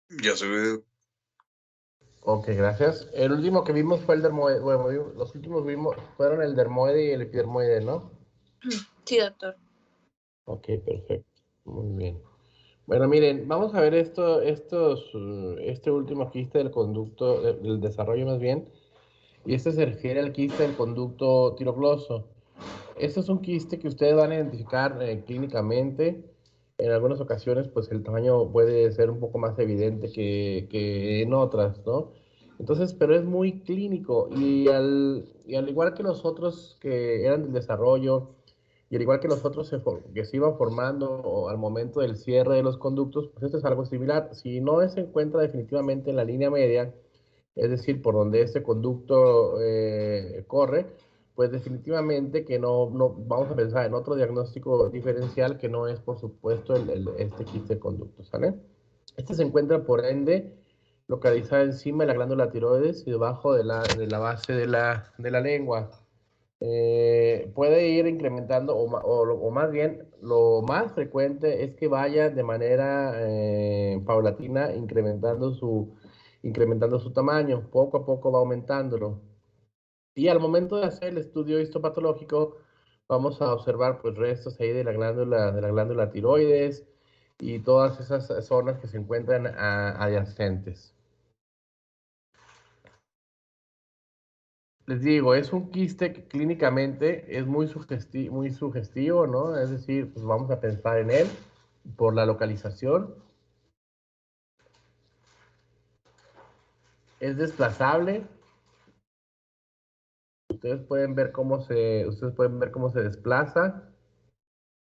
Ya se ve. Ok, gracias. El último que vimos fue el dermoide. Bueno, los últimos vimos fueron el dermoide y el epidermoide, ¿no? Sí, doctor. Ok, perfecto. Muy bien. Bueno, miren, vamos a ver este último quiste del conducto, del desarrollo más bien, y este se refiere al quiste del conducto tirogloso. Este es un quiste que ustedes van a identificar clínicamente. En algunas ocasiones, pues el tamaño puede ser un poco más evidente que en otras, ¿no? Entonces, pero es muy clínico y al igual que los otros que eran del desarrollo y al igual que los otros que se iban formando al momento del cierre de los conductos, pues esto es algo similar. Si no se encuentra definitivamente en la línea media, es decir, por donde este conducto corre, pues definitivamente que no vamos a pensar en otro diagnóstico diferencial que no es, por supuesto, este quiste de conducto, ¿sale? Este se encuentra, por ende, localizado encima de la glándula tiroides y debajo de la base de la lengua. Puede ir incrementando, o más bien, lo más frecuente es que vaya de manera paulatina incrementando su tamaño, poco a poco va aumentándolo. Y al momento de hacer el estudio histopatológico, vamos a observar pues restos ahí de la glándula tiroides y todas esas zonas que se encuentran adyacentes. Les digo, es un quiste que clínicamente es muy sugestivo, ¿no? Es decir, pues vamos a pensar en él por la localización. Es desplazable. Ustedes pueden ver cómo se desplaza.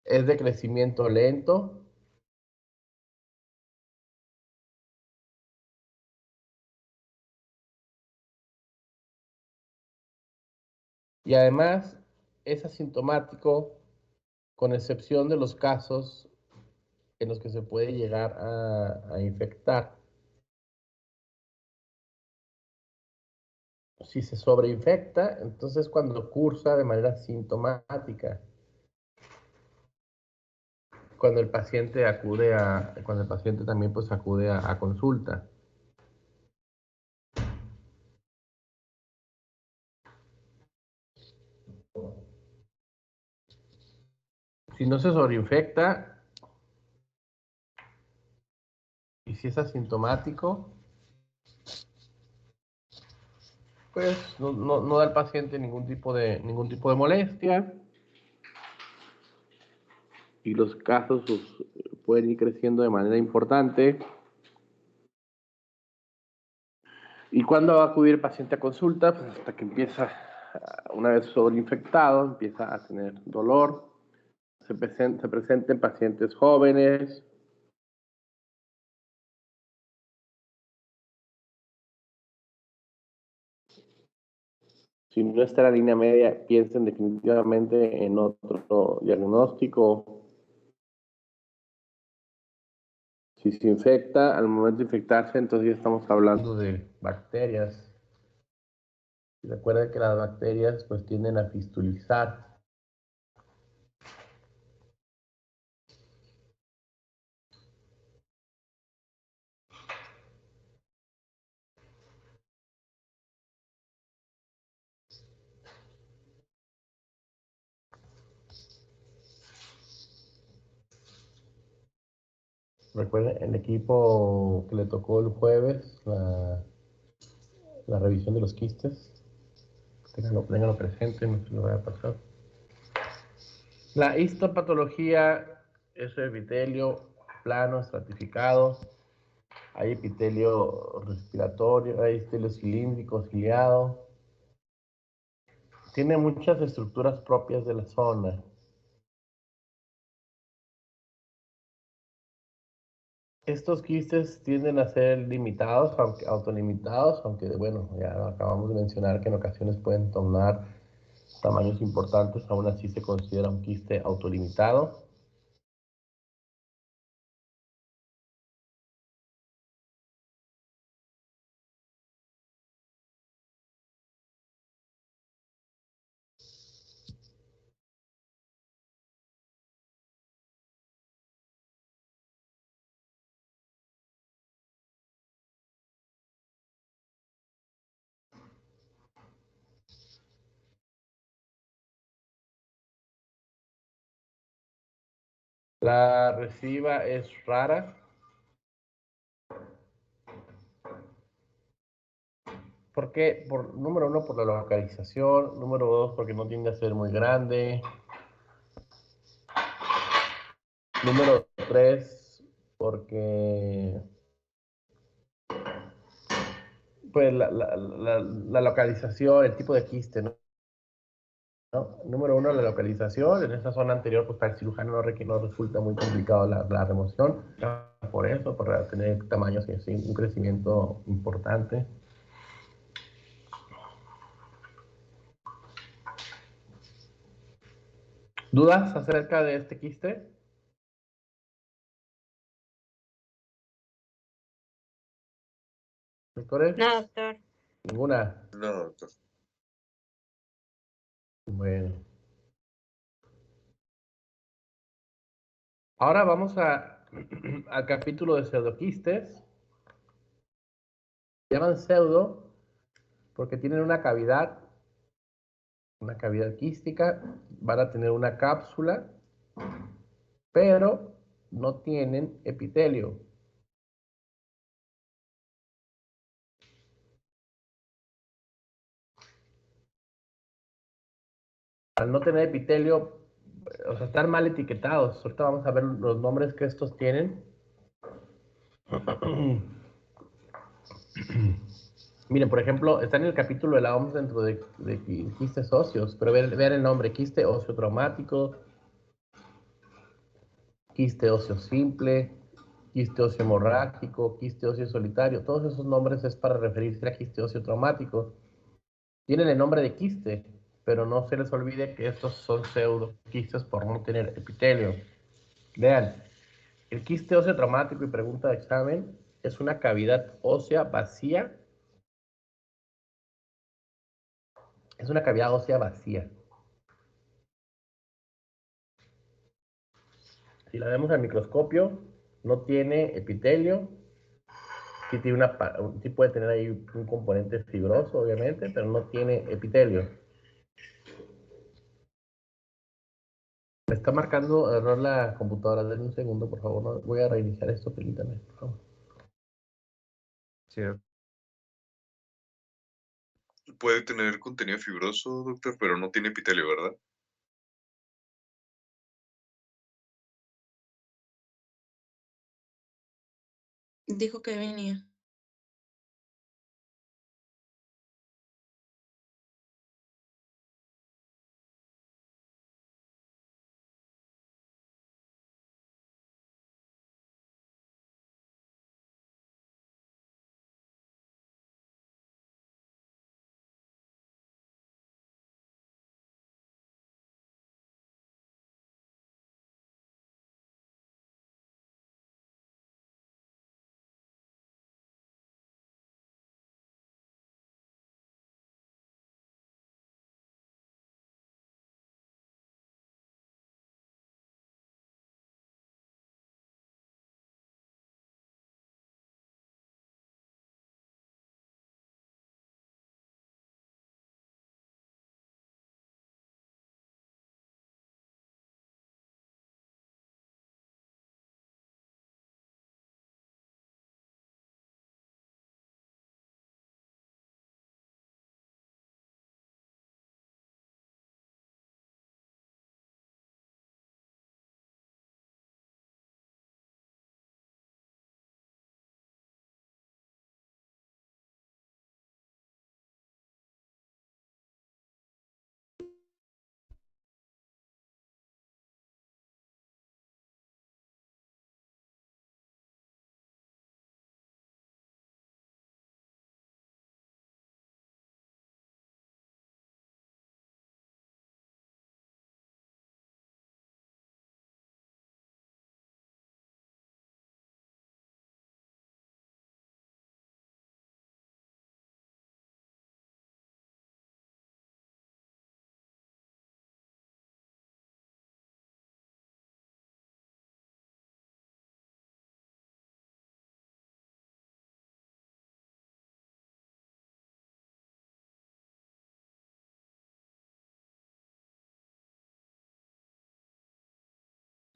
Es de crecimiento lento. Y además es asintomático, con excepción de los casos en los que se puede llegar a infectar. Si se sobreinfecta, entonces cuando cursa de manera sintomática, cuando el paciente también pues acude a consulta. Si no se sobreinfecta y si es asintomático, pues no da al paciente ningún tipo de molestia y los casos pueden ir creciendo de manera importante. ¿Y cuándo va a acudir el paciente a consulta? Pues hasta que una vez sobreinfectado, empieza a tener dolor. Se presenta en pacientes jóvenes. Si no está en la línea media, piensen definitivamente en otro diagnóstico. Si se infecta, al momento de infectarse, entonces ya estamos hablando de bacterias. Y recuerden que las bacterias pues tienden a fistulizar. Recuerden, el equipo que le tocó el jueves la revisión de los quistes, ténganlo presente, no se lo vaya a pasar. La histopatología es epitelio plano, estratificado. Hay epitelio respiratorio, hay epitelio cilíndrico, ciliado. Tiene muchas estructuras propias de la zona. Estos quistes tienden a ser limitados, aunque autolimitados, aunque bueno, ya acabamos de mencionar que en ocasiones pueden tomar tamaños importantes, aún así se considera un quiste autolimitado. La recidiva es rara. ¿Por qué? Número uno, por la localización. Número dos, porque no tiende a ser muy grande. Número tres, porque pues la localización, el tipo de quiste, ¿no? Número uno, la localización. En esa zona anterior, pues para el cirujano no resulta muy complicado la remoción. Por eso, por tener tamaños y así, un crecimiento importante. ¿Dudas acerca de este quiste? ¿Doctores? No, doctor. Ninguna. No, doctor. Bueno. Ahora vamos al capítulo de pseudoquistes. Se llaman pseudo porque tienen una cavidad quística, van a tener una cápsula, pero no tienen epitelio. Al no tener epitelio, o sea, están mal etiquetados. Ahorita vamos a ver los nombres que estos tienen. Miren, por ejemplo, está en el capítulo de la OMS dentro de quistes óseos, pero vean el nombre: quiste óseo traumático, quiste óseo simple, quiste óseo hemorrágico, quiste óseo solitario. Todos esos nombres es para referirse a quiste óseo traumático. Tienen el nombre de quiste, pero no se les olvide que estos son pseudoquistes por no tener epitelio. Vean, el quiste óseo traumático, y pregunta de examen, es una cavidad ósea vacía. Es una cavidad ósea vacía. Si la vemos al microscopio, no tiene epitelio. Sí puede tener ahí un componente fibroso, obviamente, pero no tiene epitelio. Me está marcando error la computadora. Denme un segundo, por favor. No, voy a reiniciar esto, permítame, por favor. Sí. Puede tener contenido fibroso, doctor, pero no tiene epitelio, ¿verdad? Dijo que venía.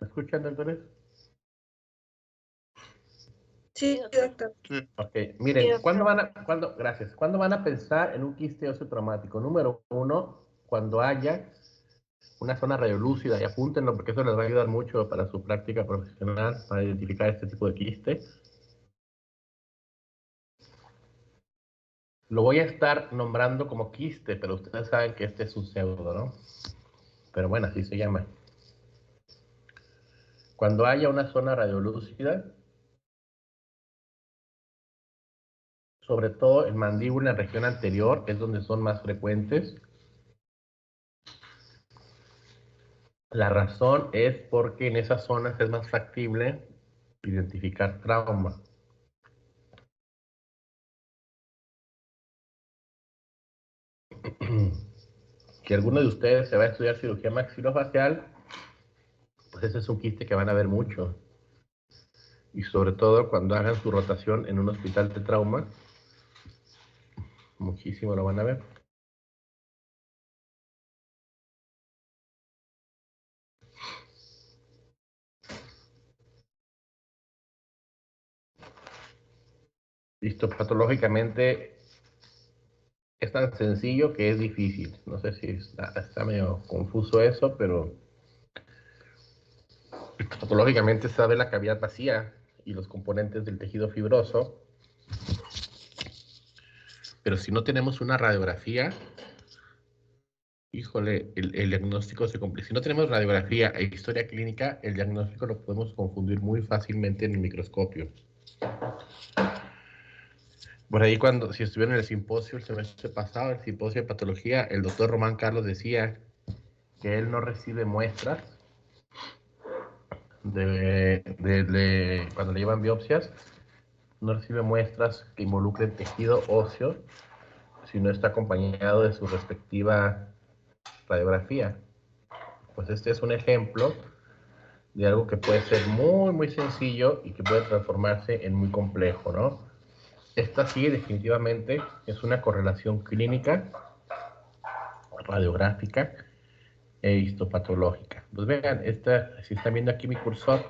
¿Me escuchan, doctores? Sí, doctor. Ok, miren, gracias. ¿Cuándo van a pensar en un quiste óseo traumático? Número 1, cuando haya una zona radiolúcida, y apúntenlo porque eso les va a ayudar mucho para su práctica profesional, para identificar este tipo de quiste. Lo voy a estar nombrando como quiste, pero ustedes saben que este es un pseudo, ¿no? Pero bueno, así se llama. Cuando haya una zona radiolúcida, sobre todo en mandíbula, en región anterior, es donde son más frecuentes. La razón es porque en esas zonas es más factible identificar trauma. Si alguno de ustedes se va a estudiar cirugía maxilofacial, pues ese es un quiste que van a ver mucho. Y sobre todo cuando hagan su rotación en un hospital de trauma, muchísimo lo van a ver. Histopatológicamente es tan sencillo que es difícil. No sé si está medio confuso eso, pero histopatológicamente se sabe la cavidad vacía y los componentes del tejido fibroso. Pero si no tenemos una radiografía, híjole, el diagnóstico se complica. Si no tenemos radiografía e historia clínica, el diagnóstico lo podemos confundir muy fácilmente en el microscopio. Por ahí si estuvieron en el simposio el semestre pasado, el simposio de patología, el doctor Román Carlos decía que él no recibe muestras cuando le llevan biopsias, no recibe muestras que involucren tejido óseo si no está acompañado de su respectiva radiografía. Pues este es un ejemplo de algo que puede ser muy, muy sencillo y que puede transformarse en muy complejo, ¿no? Esta sí, definitivamente, es una correlación clínica, radiográfica e histopatológica. Pues vean, si están viendo aquí mi cursor,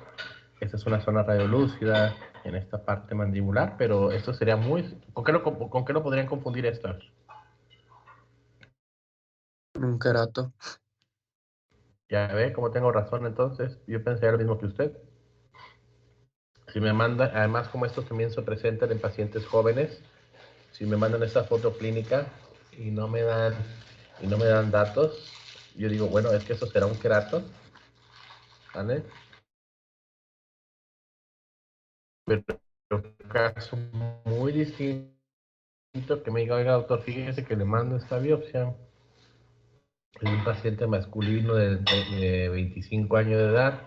esta es una zona radiolúcida en esta parte mandibular, pero esto sería muy... ¿Con qué lo podrían confundir esto? Un querato. Ya ve, como tengo razón entonces, yo pensé lo mismo que usted. Si me mandan, además como estos también se presentan en pacientes jóvenes, si me mandan esta foto clínica y no me dan datos, yo digo, bueno, es que eso será un querato, ¿vale? Pero un caso muy distinto que me diga, oiga, doctor, fíjese que le mando esta biopsia. Es un paciente masculino de 25 años de edad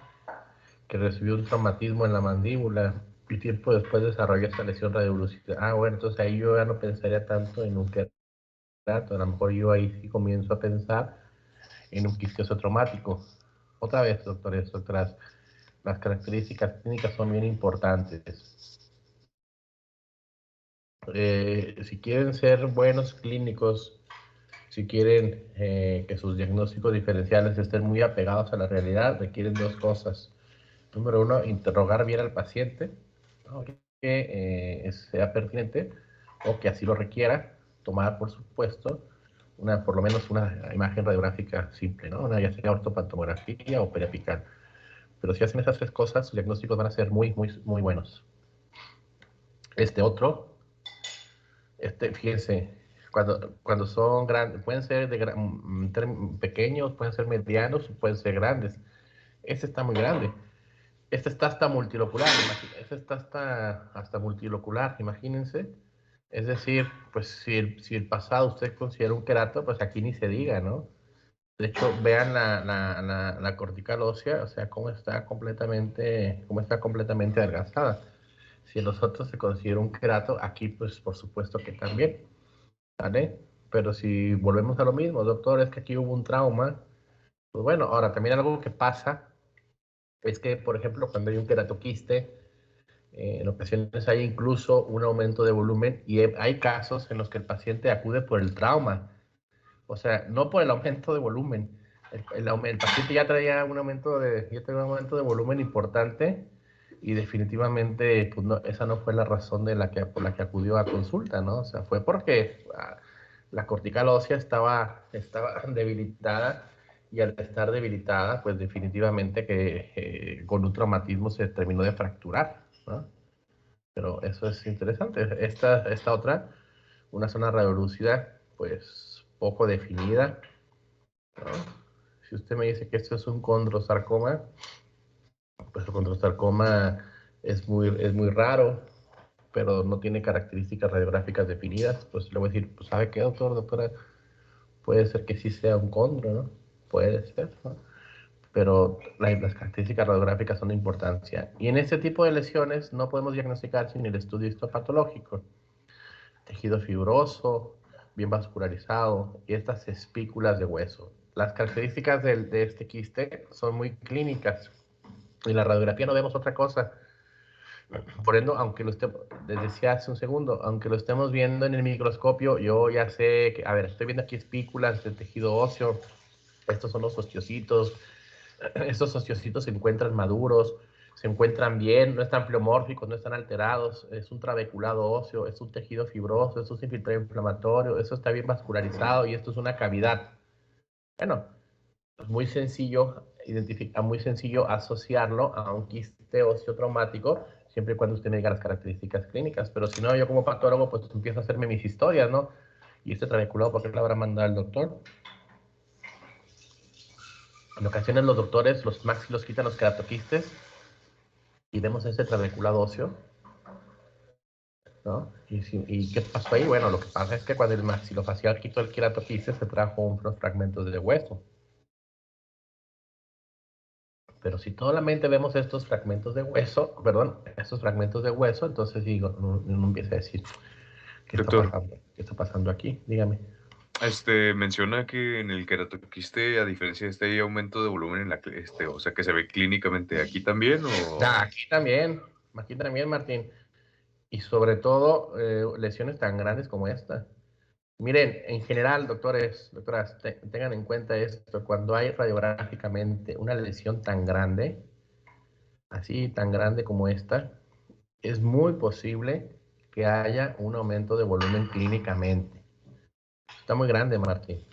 que recibió un traumatismo en la mandíbula y tiempo después desarrolló esta lesión radiolúcida. Ah, bueno, entonces ahí yo ya no pensaría tanto en un querato, a lo mejor yo ahí sí comienzo a pensar en un quiste óseo traumático. Otra vez, doctores, doctoras, las características clínicas son bien importantes. Si quieren ser buenos clínicos, si quieren que sus diagnósticos diferenciales estén muy apegados a la realidad, requieren dos cosas. Número uno, interrogar bien al paciente, ¿no? Que sea pertinente o que así lo requiera, tomar, por supuesto, por lo menos una imagen radiográfica simple, ¿no? Ya sea ortopantomografía o periapical. Pero si hacen esas tres cosas, sus diagnósticos van a ser muy, muy, muy buenos. Fíjense, cuando son grandes, pueden ser pequeños, pueden ser medianos, pueden ser grandes. Este está muy grande. Este está hasta multilocular, hasta multilocular, imagínense. Es decir, pues si el pasado usted considera un querato, pues aquí ni se diga, ¿no? De hecho, vean la cortical ósea, o sea, cómo está completamente adelgazada. Si en los otros se considera un querato, aquí pues por supuesto que también, ¿vale? Pero si volvemos a lo mismo, doctor, es que aquí hubo un trauma, pues bueno, ahora también algo que pasa es que, por ejemplo, cuando hay un queratoquiste, en ocasiones hay incluso un aumento de volumen y hay casos en los que el paciente acude por el trauma, o sea, no por el aumento de volumen, El paciente ya traía un aumento de volumen importante y definitivamente pues no, esa no fue la razón por la que acudió a consulta, ¿no? O sea, fue porque la cortical ósea estaba debilitada y al estar debilitada, pues definitivamente que con un traumatismo se terminó de fracturar, ¿no? Pero eso es interesante. Esta otra, una zona radiolúcida, pues poco definida, ¿no? Si usted me dice que esto es un condrosarcoma, pues el condrosarcoma es muy raro, pero no tiene características radiográficas definidas. Pues le voy a decir, pues ¿sabe qué, doctor, doctora? Puede ser que sí sea un condro, ¿no? Puede ser, ¿no? Pero las características radiográficas son de importancia. Y en este tipo de lesiones no podemos diagnosticar sin el estudio histopatológico. Tejido fibroso, bien vascularizado y estas espículas de hueso. Las características de este quiste son muy clínicas. En la radiografía no vemos otra cosa. Por ende, aunque lo estemos, les decía hace un segundo, aunque lo estemos viendo en el microscopio, yo ya sé que, a ver, estoy viendo aquí espículas de tejido óseo, estos son los osteocitos, estos osteocitos se encuentran maduros, se encuentran bien, no están pleomórficos, no están alterados, es un trabeculado óseo, es un tejido fibroso, es un infiltrado inflamatorio, eso está bien vascularizado y esto es una cavidad. Bueno, es muy sencillo muy sencillo asociarlo a un quiste óseo traumático, siempre y cuando usted me diga las características clínicas. Pero si no, yo como patólogo, pues empiezo a hacerme mis historias, ¿no? Y este trabeculado, ¿por qué le habrá mandado al doctor? En ocasiones los doctores, los maxilos quitan los keratoquistes y vemos ese trabeculado óseo, ¿no? ¿Y qué pasó ahí? Bueno, lo que pasa es que cuando el maxilofacial quitó el keratoquiste, se trajo unos fragmentos de hueso. Pero si solamente vemos estos fragmentos de hueso, perdón, estos fragmentos de hueso, entonces digo, uno empieza a decir, Doctor, ¿qué está pasando aquí? Dígame. menciona que en el queratoquiste, a diferencia de este, hay aumento de volumen en o sea, que se ve clínicamente. ¿Aquí también o...? Aquí también, Martín. Y sobre todo, lesiones tan grandes como esta. Miren, en general, doctores, doctoras, tengan en cuenta esto, cuando hay radiográficamente una lesión tan grande, así tan grande como esta, es muy posible que haya un aumento de volumen clínicamente. Está muy grande, Martín.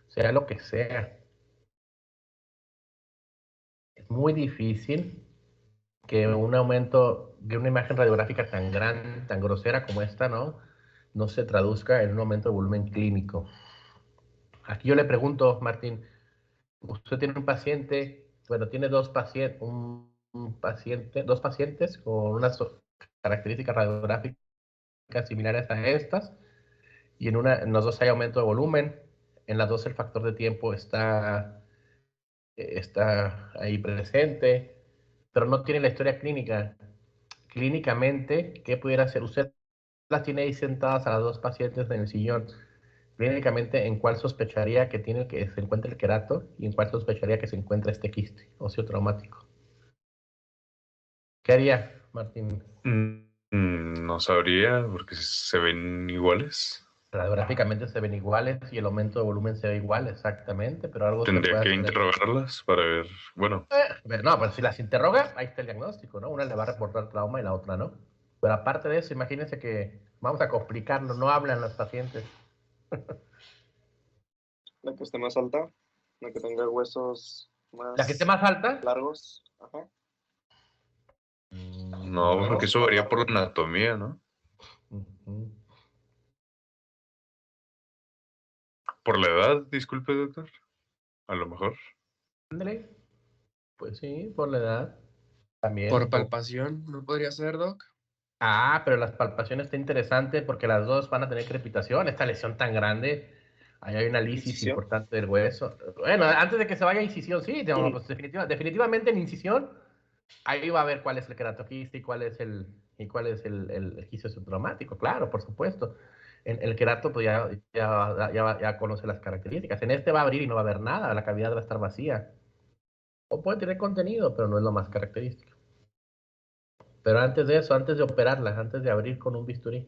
Sea lo que sea. Es muy difícil que un aumento de una imagen radiográfica tan grande, tan grosera como esta, ¿no? No se traduzca en un aumento de volumen clínico. Aquí yo le pregunto, Martín, usted tiene un paciente, bueno, tiene dos pacientes con unas características radiográficas similares a estas, y en los dos hay aumento de volumen, en las dos el factor de tiempo está ahí presente, pero no tiene la historia clínica. Clínicamente, ¿qué pudiera hacer? Usted las tiene ahí sentadas a las dos pacientes en el sillón. Clínicamente, ¿en cuál sospecharía que se encuentra el querato y en cuál sospecharía que se encuentra este quiste óseo traumático? ¿Qué haría, Martín? No sabría, porque se ven iguales. Radiográficamente se ven iguales y el aumento de volumen se ve igual, exactamente, pero algo se Tendría puede que hacer. interrogarlas para ver, bueno, No, pues si las interroga, ahí está el diagnóstico, ¿no? Una le va a reportar trauma y la otra no. Pero aparte de eso, imagínense que vamos a complicarlo, no hablan los pacientes. La que esté más alta, la que tenga huesos ¿La que esté más más alta? largos. Ajá. no, Bueno. porque eso varía por la anatomía, ¿no? Por la edad, disculpe, doctor. A lo mejor. Ándale. Pues sí, por la edad. También. Por palpación, ¿no podría ser, Doc? Pero las palpaciones está interesante porque las dos van a tener crepitación. Esta lesión tan grande, ahí hay una lisis Incisión. importante del hueso. Bueno, antes de que se vaya a incisión, sí, pues definitivamente en incisión, ahí va a ver cuál es el queratoquiste y cuál es el quiste traumático, claro, por supuesto. El querato, pues ya conoce las características. En este va a abrir y no va a haber nada, la cavidad va a estar vacía. O puede tener contenido, pero no es lo más característico. Pero antes de eso, antes de operarla, antes de abrir con un bisturí,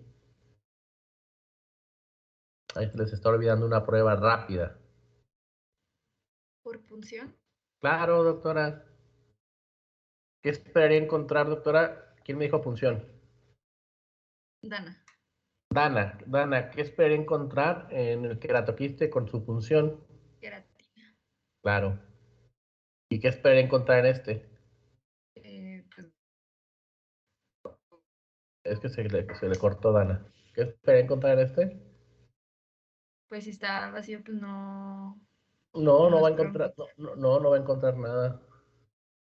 ahí se les está olvidando una prueba rápida. ¿Por punción? Claro, doctora. ¿Qué esperaría encontrar, doctora? ¿Quién me dijo punción? Dana. Dana, ¿qué esperaría encontrar en el queratoquiste con su punción? Queratina. Claro. ¿Y qué esperaría encontrar en este? Pues, Es que se le cortó Dana. ¿Qué esperaría encontrar en este? pues si está vacío, pues no, No, no no va a espero. encontrar, no va a encontrar nada.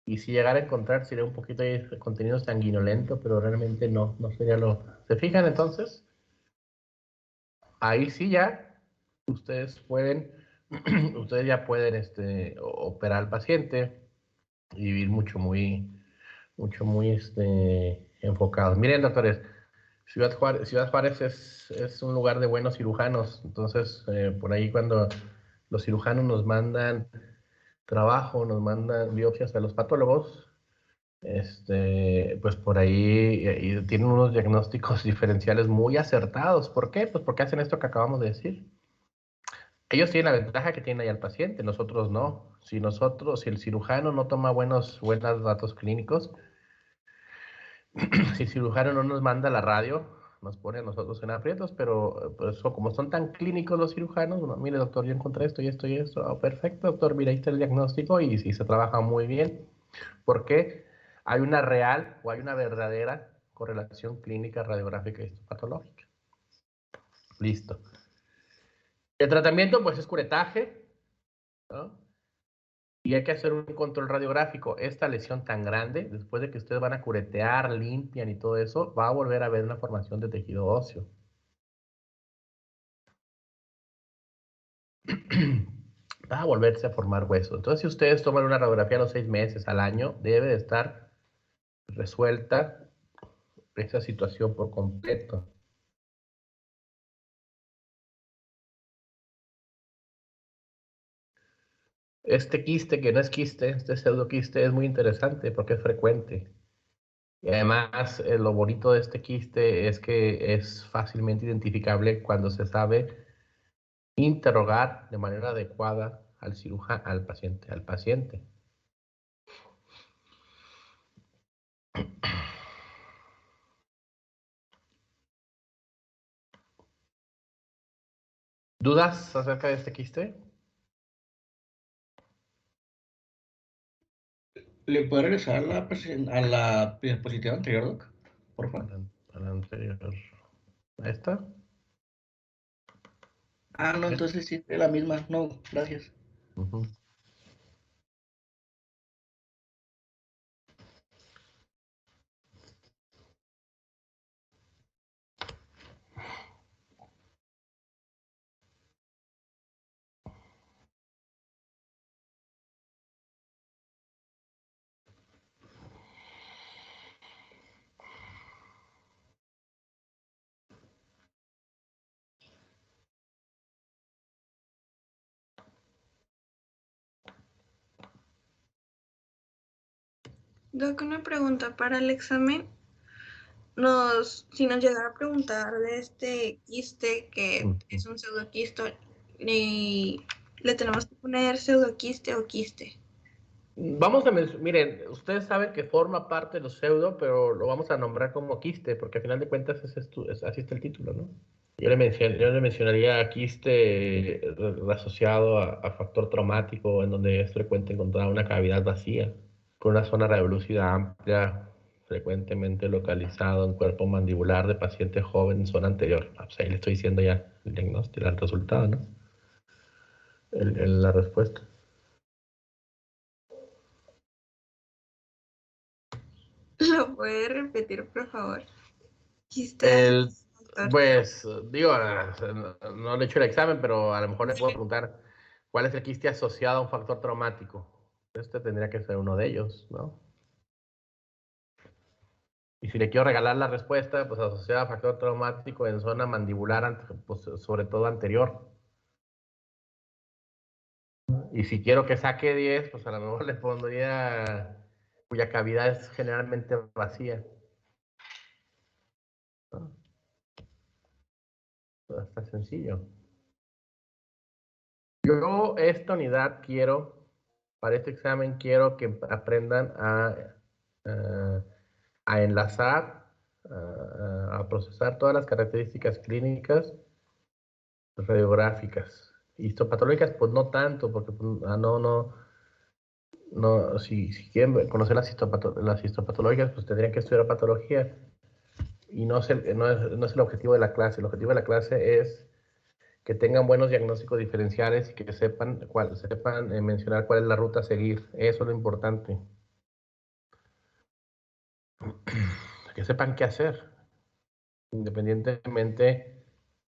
Y si llegara a encontrar, sería un poquito de contenido sanguinolento, pero realmente no sería lo. ¿Se fijan entonces? Ahí sí ya, ustedes pueden, ustedes ya pueden operar al paciente y vivir muy enfocados. Miren, doctores, Ciudad Juárez es un lugar de buenos cirujanos, entonces por ahí cuando los cirujanos nos mandan trabajo, nos mandan biopsias a los patólogos, pues por ahí y tienen unos diagnósticos diferenciales muy acertados. ¿Por qué? Pues porque hacen esto que acabamos de decir. Ellos tienen la ventaja que tienen ahí al paciente, nosotros no. Si el cirujano no toma buenos datos clínicos, si el cirujano no nos manda la radio, nos pone a nosotros en aprietos, pero pues, como son tan clínicos los cirujanos, bueno, mire doctor, yo encontré esto y esto y esto. Ah, perfecto, doctor, mira, ahí está el diagnóstico y se trabaja muy bien. Porque hay una real o hay una verdadera correlación clínica, radiográfica y histopatológica. Listo. El tratamiento, pues, es curetaje, ¿no? Y hay que hacer un control radiográfico. Esta lesión tan grande, después de que ustedes van a curetear, limpian y todo eso, va a volver a haber una formación de tejido óseo. Va a volverse a formar hueso. Entonces, si ustedes toman una radiografía a los 6 meses, al año, debe de estar resuelta esa situación por completo. Este quiste, que no es quiste, este pseudoquiste es muy interesante porque es frecuente. Y además, lo bonito de este quiste es que es fácilmente identificable cuando se sabe interrogar de manera adecuada al cirujano, al paciente. ¿Dudas acerca de este quiste? ¿Le puede regresar a a la diapositiva anterior, Doc? Por A favor. la anterior. ¿A esta? Ah, no, entonces sí, es la misma. No, gracias. Uh-huh. Doc, una pregunta para el examen. Si nos llegara a preguntar de este quiste, que es un pseudoquiste, ¿le tenemos que poner pseudoquiste o quiste? Vamos a miren, ustedes saben que forma parte de los pseudo, pero lo vamos a nombrar como quiste, porque al final de cuentas así está el título, ¿no? Yo le mencionaría quiste asociado a factor traumático, en donde es frecuente encontrar una cavidad vacía, con una zona radiolúcida amplia, frecuentemente localizado en cuerpo mandibular de paciente joven en zona anterior. Ah, pues ahí le estoy diciendo ya el diagnóstico, el resultado, ¿no? La respuesta. ¿Lo puede repetir, por favor? Quiste, El, doctor. pues, digo, no le he hecho el examen, pero a lo mejor le puedo preguntar cuál es el quiste asociado a un factor traumático. Este tendría que ser uno de ellos, ¿no? Y si le quiero regalar la respuesta, pues asociada a factor traumático en zona mandibular, pues sobre todo anterior. Y si quiero que saque 10, pues a lo mejor le pondría cuya cavidad es generalmente vacía, ¿no? Está sencillo. Yo esta unidad quiero para este examen quiero que aprendan a enlazar, a procesar todas las características clínicas radiográficas. Histopatológicas, pues no tanto, porque no, si quieren conocer las histopatológicas, pues tendrían que estudiar patología. Y no es el objetivo de la clase. El objetivo de la clase es que tengan buenos diagnósticos diferenciales y que sepan mencionar cuál es la ruta a seguir. Eso es lo importante. Que sepan qué hacer, independientemente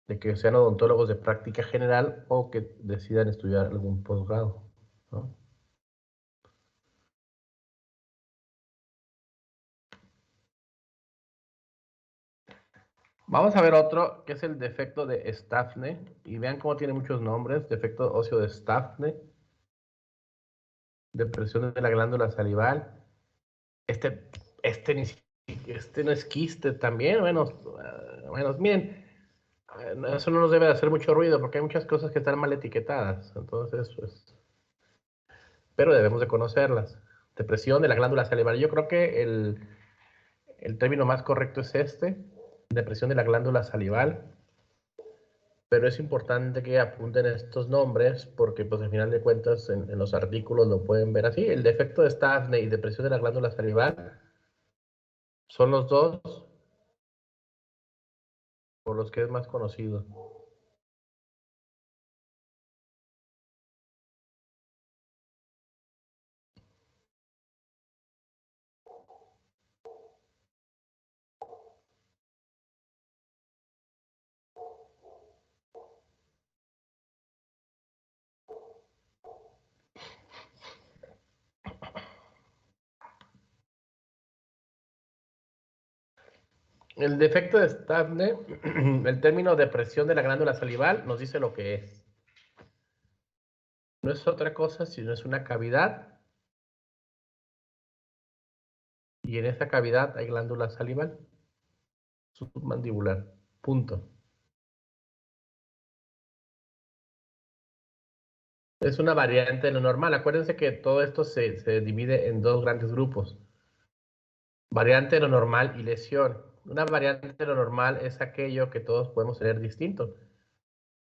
de que sean odontólogos de práctica general o que decidan estudiar algún posgrado, ¿no? Vamos a ver otro, que es el defecto de Staffne. Y vean cómo tiene muchos nombres. Defecto óseo de Staffne. Depresión de la glándula salival. Este no es quiste también. Bueno, miren, eso no nos debe de hacer mucho ruido porque hay muchas cosas que están mal etiquetadas. Entonces, pues, pero debemos de conocerlas. Depresión de la glándula salival. Yo creo que el término más correcto es depresión de la glándula salival. Pero es importante que apunten estos nombres porque, pues, al final de cuentas, en los artículos lo pueden ver así. El defecto de Staffne y depresión de la glándula salival son los dos por los que es más conocido. El defecto de Staffne, el término depresión de la glándula salival, nos dice lo que es. No es otra cosa sino es una cavidad. Y en esa cavidad hay glándula salival submandibular. Punto. Es una variante de lo normal. Acuérdense que todo esto se divide en dos grandes grupos. Variante de lo normal y lesión. Una variante de lo normal es aquello que todos podemos tener distinto.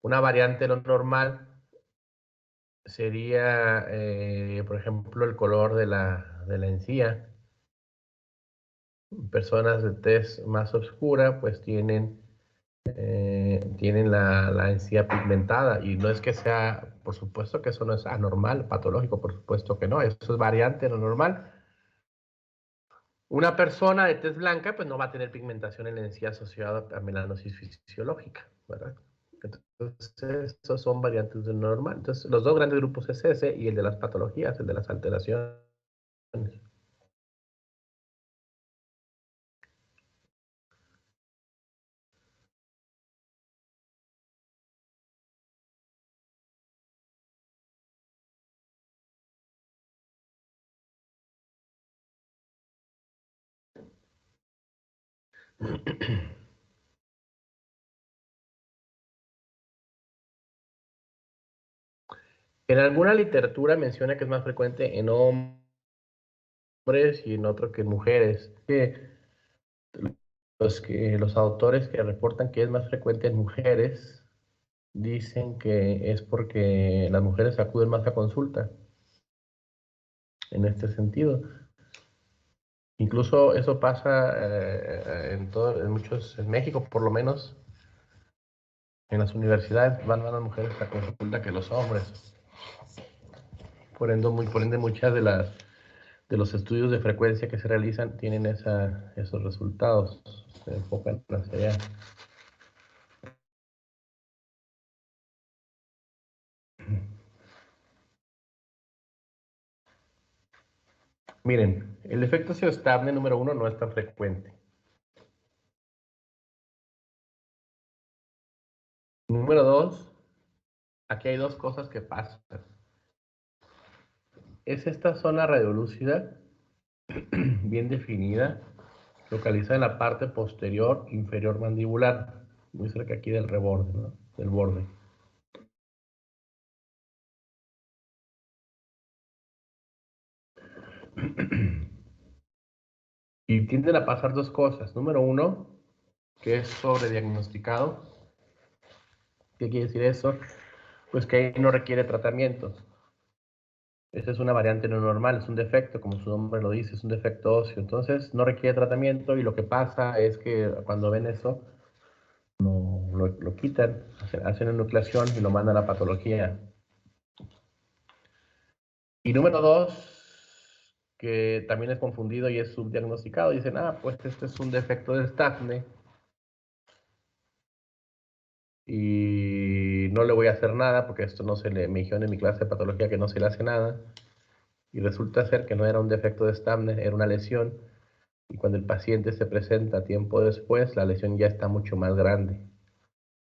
Una variante de lo normal sería, por ejemplo, el color de la encía. Personas de tez más oscura pues tienen la encía pigmentada y no es que sea, por supuesto que eso no es anormal, patológico, por supuesto que no, eso es variante de lo normal. Una persona de tez blanca pues no va a tener pigmentación en la encía asociada a melanosis fisiológica, ¿verdad? Entonces, esos son variantes de lo normal. Entonces, los dos grandes grupos es ese y el de las patologías, el de las alteraciones. En alguna literatura menciona que es más frecuente en hombres y en otro que en mujeres. Los autores que reportan que es más frecuente en mujeres dicen que es porque las mujeres acuden más a consulta en este sentido. Incluso eso pasa en México por lo menos, en las universidades van más las mujeres a consulta que los hombres. Por ende muchas de los estudios de frecuencia que se realizan tienen esos resultados, se enfocan hacia allá. Miren, el efecto Stable número 1 no es tan frecuente. Número 2, aquí hay dos cosas que pasan. Es esta zona radiolúcida bien definida, localizada en la parte posterior inferior mandibular, muy cerca aquí del reborde, ¿no? Del borde. Y tienden a pasar dos cosas. Número uno, que es sobrediagnosticado. ¿Qué quiere decir eso? Pues que ahí no requiere tratamiento. Esa es una variante no normal, es un defecto, como su nombre lo dice, es un defecto óseo. Entonces no requiere tratamiento y lo que pasa es que cuando ven eso, lo quitan, hacen enucleación y lo mandan a patología. Y número dos, que también es confundido y es subdiagnosticado, dicen, pues este es un defecto de Stafne y no le voy a hacer nada porque esto no se le, me dijeron en mi clase de patología que no se le hace nada. Y resulta ser que no era un defecto de Stabner, era una lesión. Y cuando el paciente se presenta tiempo después, la lesión ya está mucho más grande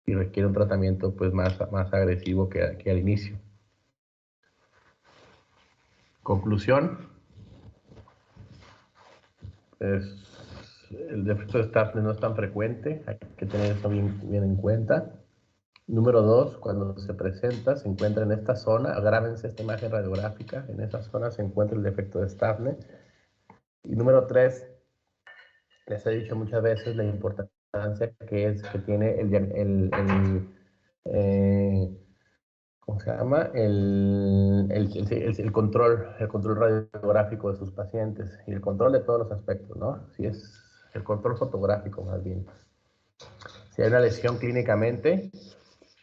y requiere un tratamiento pues más agresivo que al inicio. Conclusión, el defecto de Stabner no es tan frecuente, hay que tener eso bien en cuenta. Número dos, cuando se presenta, se encuentra en esta zona, grábense esta imagen radiográfica, en esa zona se encuentra el defecto de Stabner. Y número tres, les he dicho muchas veces la importancia que tiene ¿cómo se llama? El control radiográfico de sus pacientes y el control de todos los aspectos, ¿no? Si es el control fotográfico más bien. Si hay una lesión clínicamente,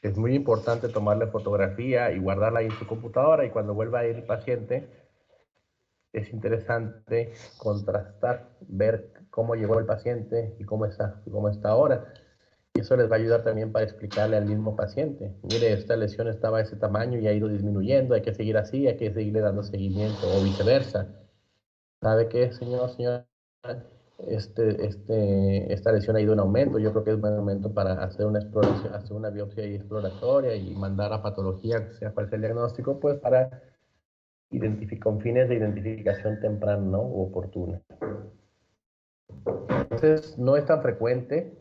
es muy importante tomarle fotografía y guardarla ahí en su computadora y cuando vuelva a ir el paciente, es interesante contrastar, ver cómo llegó el paciente y cómo está ahora. Y eso les va a ayudar también para explicarle al mismo paciente, mire, esta lesión estaba de ese tamaño y ha ido disminuyendo, hay que seguir así, hay que seguirle dando seguimiento, o viceversa. ¿Sabe qué, señora? Esta lesión ha ido en aumento, yo creo que es buen momento para hacer una exploración, hacer una biopsia exploratoria y mandar a patología, sea cual sea el diagnóstico, pues para con fines de identificación temprana, ¿no? O oportuna. Entonces, no es tan frecuente.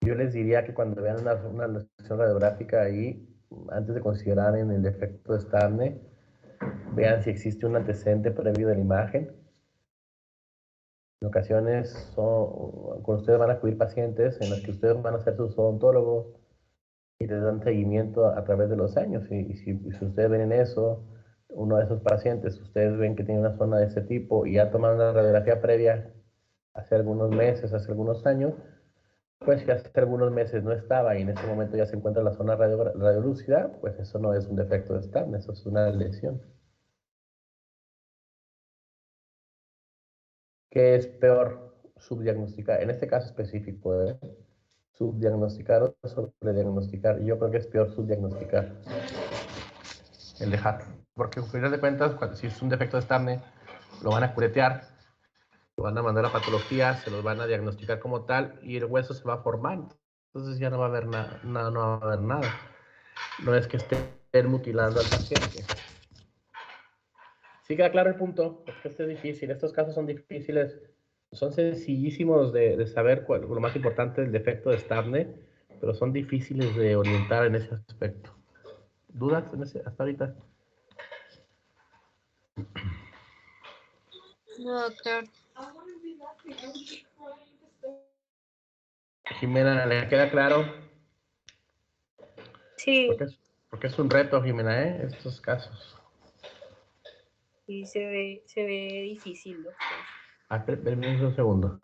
Yo les diría que cuando vean una lesión radiográfica ahí, antes de considerar en el defecto de Stabner, vean si existe un antecedente previo de la imagen. En ocasiones, cuando ustedes van a acudir pacientes en los que ustedes van a ser sus odontólogos y les dan seguimiento a través de los años. Y si ustedes ven en eso, uno de esos pacientes, ustedes ven que tiene una zona de ese tipo y ya tomaron una radiografía previa hace algunos meses, hace algunos años, pues si hace algunos meses no estaba y en este momento ya se encuentra en la zona radiolúcida, pues eso no es un defecto de Stabner, eso es una lesión. ¿Qué es peor? Subdiagnosticar, en este caso específico, subdiagnosticar o sobrediagnosticar. Yo creo que es peor subdiagnosticar, el dejar. Porque al final de cuentas, si es un defecto de Stabner, lo van a curetear, lo van a mandar a patología, se los van a diagnosticar como tal y el hueso se va formando. Entonces ya no va a haber nada, no va a haber nada. No es que estén mutilando al paciente. Sí queda claro el punto, porque esto es difícil. Estos casos son difíciles, son sencillísimos de saber lo más importante del defecto de Stabner, pero son difíciles de orientar en ese aspecto. ¿Dudas hasta ahorita? No, doctor. Jimena, ¿le queda claro? Sí, Porque es un reto, Jimena, estos casos. Y se ve difícil, doctor. Permítame un segundo.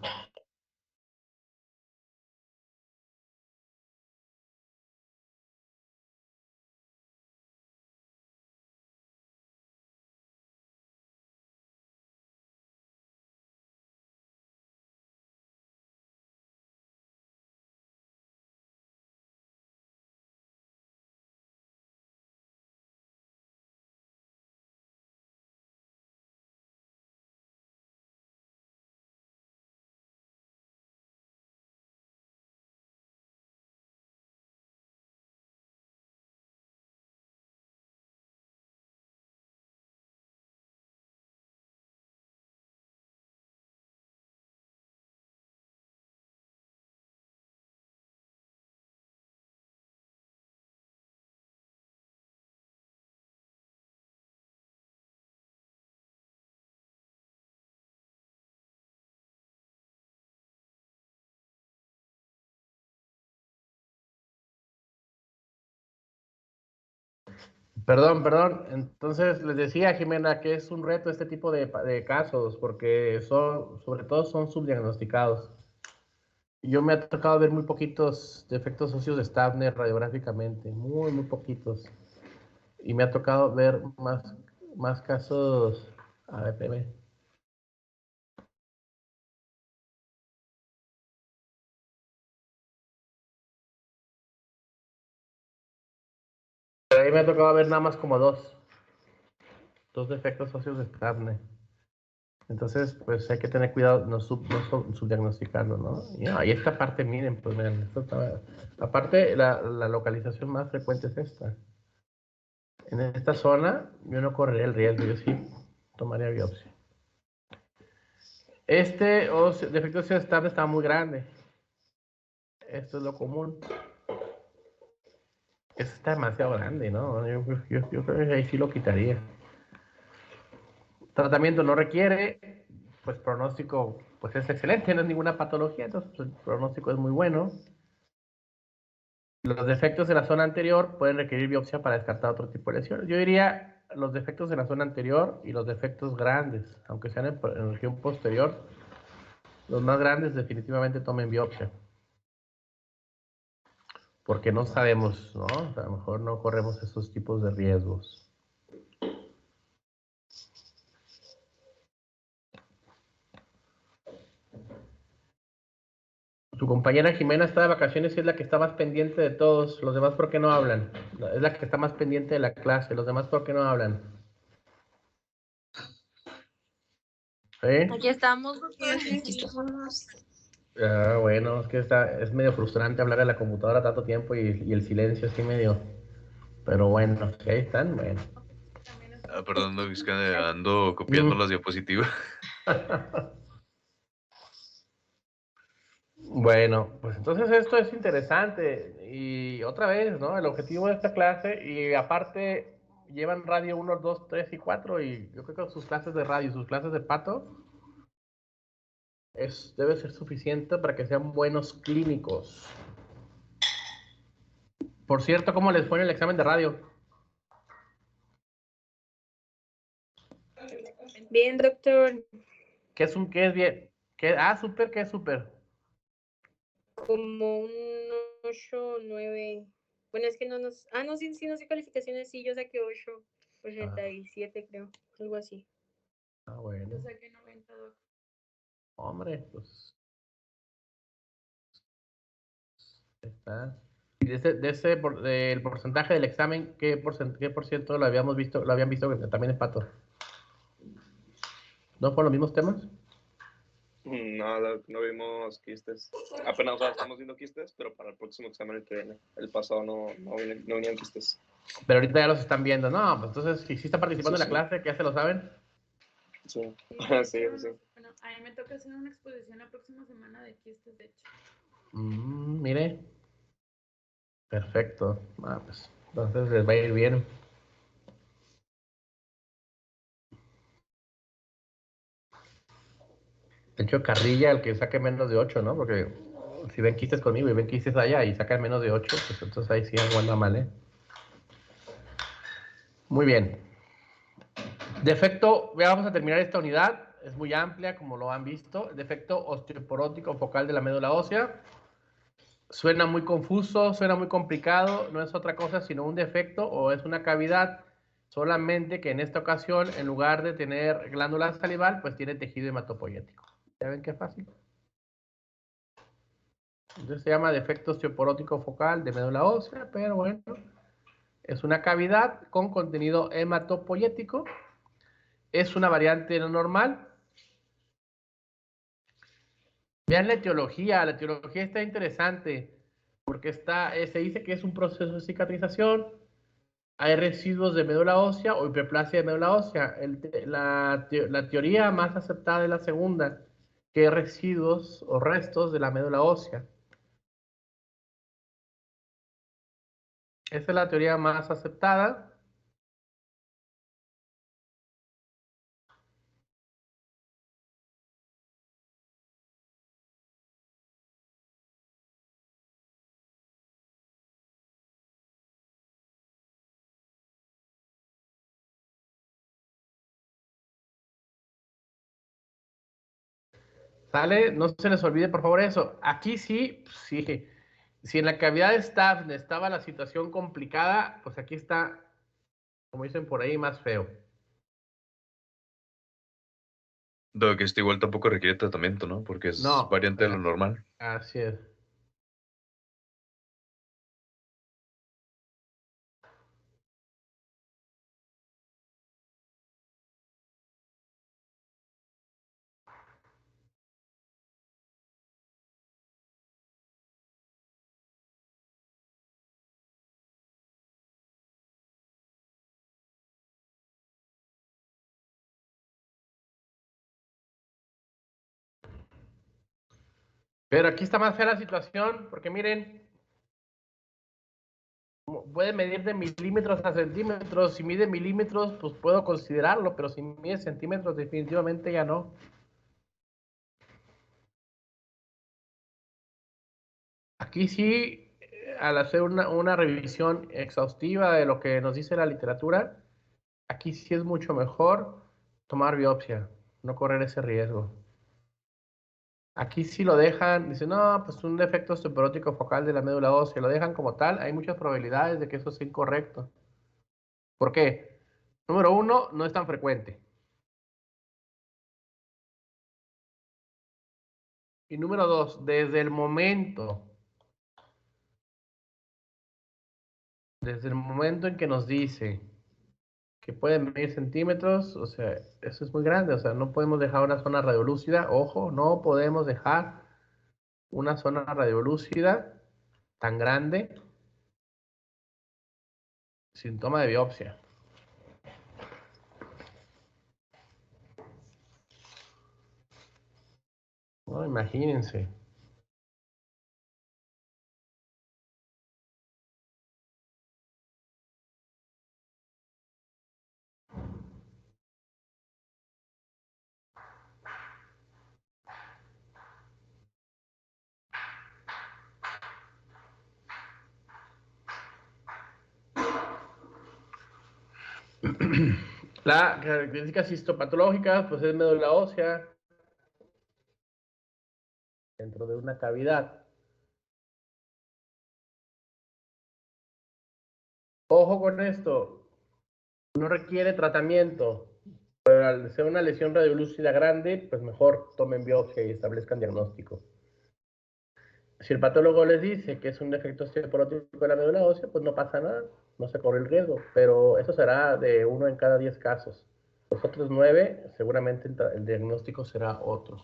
Perdón. Entonces les decía, Jimena, que es un reto este tipo de casos, porque sobre todo son subdiagnosticados. Yo me ha tocado ver muy poquitos defectos óseos de Stabner radiográficamente, muy poquitos. Y me ha tocado ver más casos. A ver, espérame. Pero ahí me ha tocado ver nada más como dos defectos óseos de Stabner. Entonces, pues hay que tener cuidado, no subdiagnosticarlo, ¿no? Y esta parte, miren, pues miren, aparte, la localización más frecuente es esta. En esta zona, yo no correría el riesgo, yo sí tomaría biopsia. Defecto óseo estable está muy grande. Esto es lo común. Eso está demasiado grande, ¿no? Yo creo que ahí sí lo quitaría. Tratamiento no requiere, pues pronóstico pues es excelente, no es ninguna patología, entonces pues, el pronóstico es muy bueno. Los defectos de la zona anterior pueden requerir biopsia para descartar otro tipo de lesiones. Yo diría los defectos de la zona anterior y los defectos grandes, aunque sean en la región posterior, los más grandes definitivamente tomen biopsia. Porque no sabemos, ¿no? A lo mejor no corremos esos tipos de riesgos. Tu compañera Jimena está de vacaciones y es la que está más pendiente de todos. Los demás, ¿por qué no hablan? Es la que está más pendiente de la clase. Los demás, ¿por qué no hablan? ¿Sí? Aquí estamos. Ah, bueno, es que es medio frustrante hablar a la computadora tanto tiempo y el silencio así medio. Pero bueno, si ahí están, bueno. Perdón, no, es que ando copiando las diapositivas. Bueno, pues entonces esto es interesante. Y otra vez, ¿no? El objetivo de esta clase, y aparte llevan radio 1, 2, 3 y 4, y yo creo que sus clases de radio, sus clases de pato, debe ser suficiente para que sean buenos clínicos. Por cierto, ¿cómo les fue en el examen de radio? Bien, doctor. ¿Qué es bien? Súper, ¿qué es súper? Como un 8, 9. Bueno, es que no nos... Ah, no, sí no sé calificaciones. Sí, yo saqué 8, 87 creo. Algo así. Ah, bueno. Yo saqué 90, doctor. Hombre, pues está. Y del porcentaje del examen, ¿qué por ciento lo habían visto que también es pato? ¿No por los mismos temas? No, no vimos quistes. Apenas, o sea, estamos viendo quistes, pero para el próximo examen que viene. El pasado no venían quistes. Pero ahorita ya los están viendo. No, pues entonces, si está participando en la clase, que ya se lo saben. Sí, sí. Bueno, a mí me toca hacer una exposición la próxima semana de quistes, de hecho. Mire. Perfecto. Pues entonces les va a ir bien. De hecho, carrilla el que saque menos de 8, ¿no? Porque si ven quistes conmigo y ven quistes allá y sacan menos de 8, pues entonces ahí sí algo anda mal, ¿eh? Muy bien. Defecto, ya vamos a terminar esta unidad. Es muy amplia, como lo han visto. Defecto osteoporótico focal de la médula ósea. Suena muy confuso, suena muy complicado. No es otra cosa sino un defecto o es una cavidad. Solamente que en esta ocasión, en lugar de tener glándula salival, pues tiene tejido hematopoyético. ¿Ya ven qué fácil? Entonces se llama defecto osteoporótico focal de médula ósea, pero bueno, es una cavidad con contenido hematopoyético. Es una variante no normal. Vean la etiología está interesante porque se dice que es un proceso de cicatrización. Hay residuos de médula ósea o hiperplasia de médula ósea. La teoría más aceptada es la segunda, que es residuos o restos de la médula ósea. Esa es la teoría más aceptada. ¿Sale? No se les olvide, por favor, eso. Aquí sí, sí. Si en la cavidad de Stafne estaba la situación complicada, pues aquí está, como dicen por ahí, más feo. Dado que este igual tampoco requiere tratamiento, ¿no? Porque es No, variante de lo normal. así es. Pero aquí está más fea la situación, porque miren, puede medir de milímetros a centímetros. Si mide milímetros, pues puedo considerarlo, pero si mide centímetros, definitivamente ya no. Aquí sí, al hacer una revisión exhaustiva de lo que nos dice la literatura, aquí sí es mucho mejor tomar biopsia, no correr ese riesgo. Aquí sí lo dejan, dicen, no, pues un defecto osteoporótico focal de la médula ósea, lo dejan como tal, hay muchas probabilidades de que eso sea incorrecto. ¿Por qué? Número uno, no es tan frecuente. Y número dos, desde el momento en que nos dice que pueden medir centímetros, o sea, eso es muy grande, o sea, no podemos dejar una zona radiolúcida, ojo, no podemos dejar una zona radiolúcida tan grande sin toma de biopsia. No, imagínense. La característica histopatológica, pues es médula ósea dentro de una cavidad. Ojo con esto, no requiere tratamiento, pero al ser una lesión radiolúcida grande, pues mejor tomen biopsia y establezcan diagnóstico. Si el patólogo les dice que es un defecto osteoporótico de la médula ósea, pues no pasa nada, no se corre el riesgo, pero eso será de 1 en cada 10 casos. Los otros 9, seguramente el diagnóstico será otro.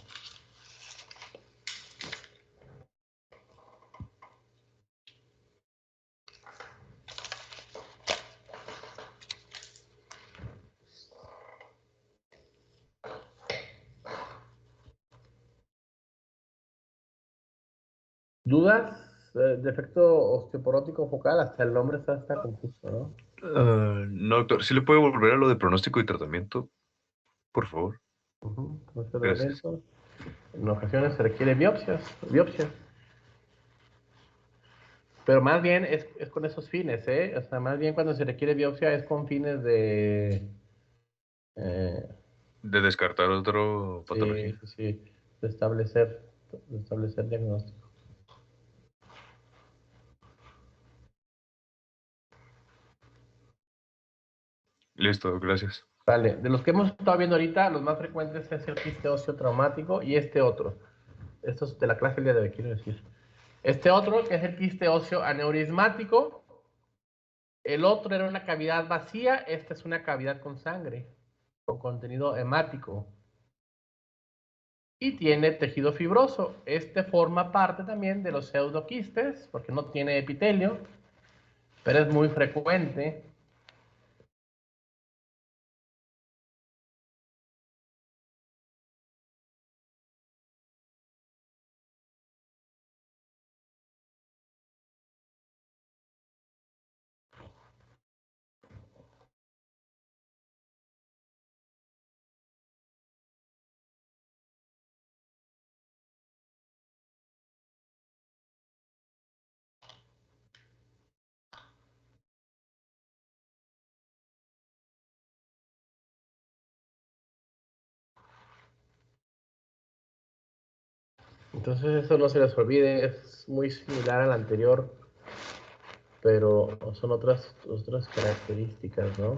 ¿Dudas? Defecto osteoporótico focal, hasta el nombre está confuso, ¿no? No, doctor, ¿sí le puede volver a lo de pronóstico y tratamiento? Por favor. Gracias. En ocasiones se requiere biopsia. Pero más bien es con esos fines, ¿eh? O sea, más bien cuando se requiere biopsia es con fines de... De descartar otra patología. sí, de establecer diagnóstico. Listo, gracias. Vale, de los que hemos estado viendo ahorita, los más frecuentes es el quiste óseo traumático y este otro. Esto es de la clase del día de hoy, quiero decir. Este otro, que es el quiste óseo aneurismático. El otro era una cavidad vacía, esta es una cavidad con sangre, con contenido hemático. Y tiene tejido fibroso. Este forma parte también de los pseudoquistes, porque no tiene epitelio, pero es muy frecuente. Entonces eso no se les olvide, es muy similar al anterior, pero son otras características, ¿no?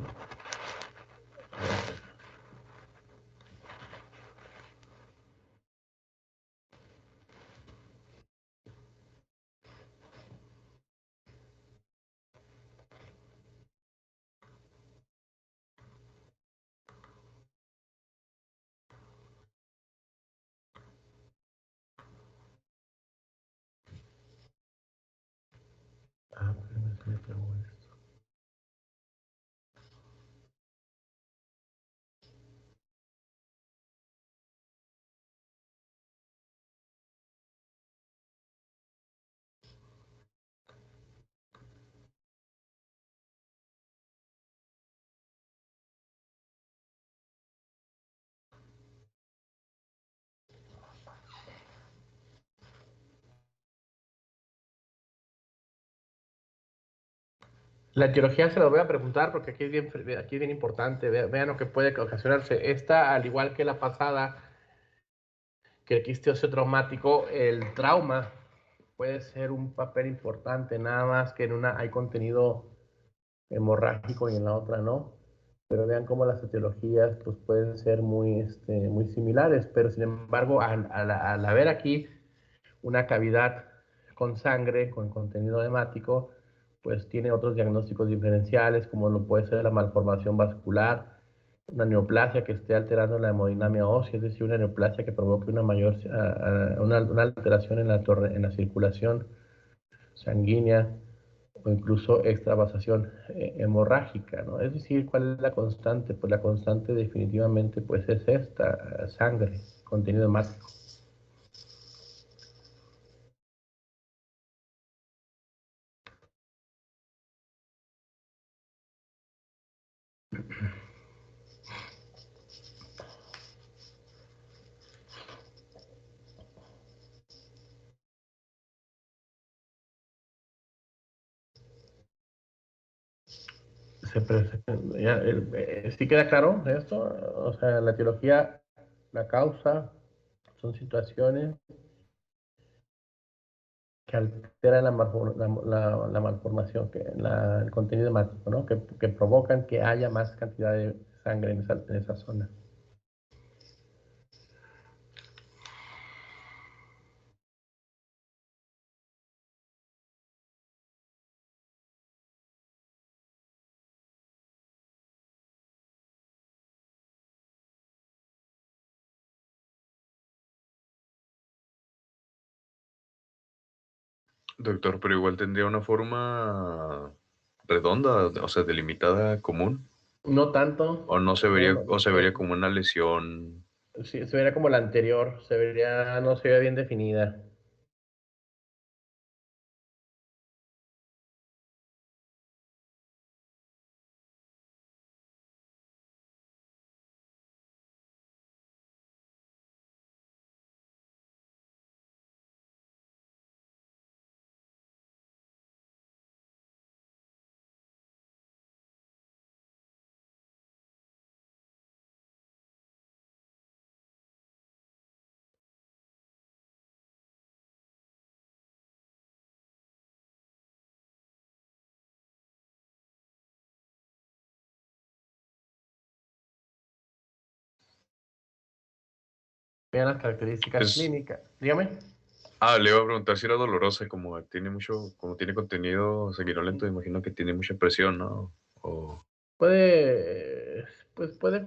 Espérame, se me pegó esto. La etiología se lo voy a preguntar porque aquí es bien importante. Vean lo que puede ocasionarse. Esta, al igual que la pasada, que el quiste óseo traumático, el trauma puede ser un papel importante, nada más que en una hay contenido hemorrágico y en la otra no. Pero vean cómo las etiologías pues, pueden ser muy similares, pero sin embargo, al haber aquí una cavidad con sangre, con contenido hemático, pues tiene otros diagnósticos diferenciales, como lo puede ser la malformación vascular, una neoplasia que esté alterando la hemodinamia ósea, es decir, una neoplasia que provoque una alteración en la circulación sanguínea o incluso extravasación hemorrágica, ¿no? Es decir, ¿cuál es la constante? Pues la constante definitivamente pues es esta, sangre, contenido hemático. ¿Sí queda claro esto? O sea, la etiología, la causa, son situaciones que alteran la malformación, el contenido hemático, ¿no? Que provocan que haya más cantidad de sangre en esa zona. Doctor, pero igual tendría una forma redonda, o sea, delimitada común, No tanto, o no se no, vería, no, o se vería como una lesión. sí, se vería como la anterior, no se vería bien definida. Vean las características clínicas. Dígame. Le iba a preguntar si era dolorosa, como tiene contenido sanguinolento, imagino que tiene mucha presión, ¿no? O... Puede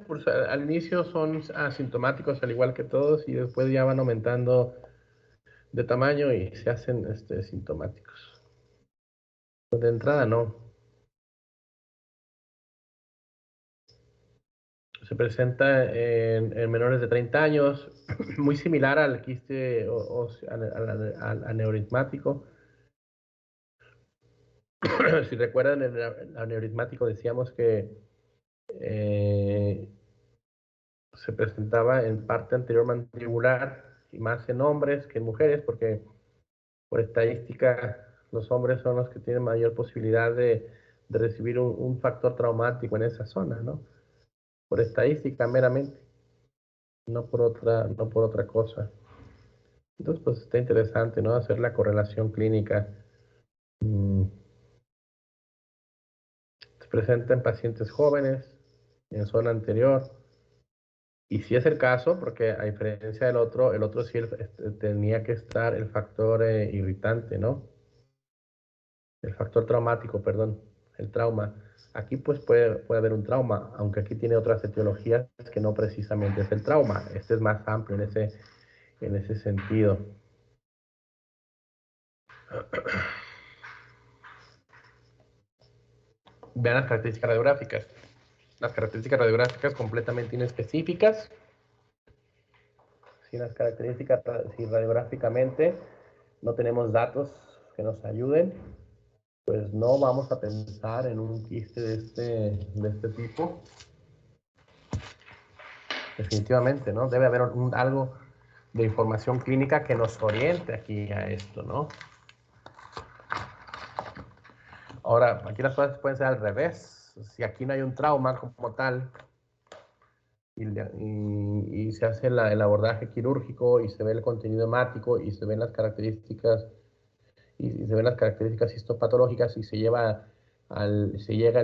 cursar. Al inicio son asintomáticos al igual que todos y después ya van aumentando de tamaño y se hacen sintomáticos. Pues de entrada no. Se presenta en menores de 30 años, muy similar al quiste al aneurismático. Si recuerdan, el aneurismático decíamos que se presentaba en parte anterior mandibular y más en hombres que en mujeres, porque por estadística los hombres son los que tienen mayor posibilidad de recibir un factor traumático en esa zona, ¿no? Por estadística meramente, no por otra cosa. Entonces, pues está interesante, ¿no? Hacer la correlación clínica. Se presenta en pacientes jóvenes, en zona anterior. Y si es el caso, porque a diferencia del otro, el otro sí tenía que estar el factor irritante, ¿no? El factor traumático, perdón, el trauma. Aquí pues puede haber un trauma, aunque aquí tiene otras etiologías que no precisamente es el trauma. Este es más amplio en ese sentido. Vean las características radiográficas. Las características radiográficas completamente inespecíficas. Sin las características, si radiográficamente no tenemos datos que nos ayuden, pues no vamos a pensar en un quiste de este tipo. Definitivamente, ¿no? Debe haber algo de información clínica que nos oriente aquí a esto, ¿no? Ahora, aquí las cosas pueden ser al revés. Si aquí no hay un trauma como tal y se hace el abordaje quirúrgico y se ve el contenido hemático y se ven las características y se ven las características histopatológicas y se llega al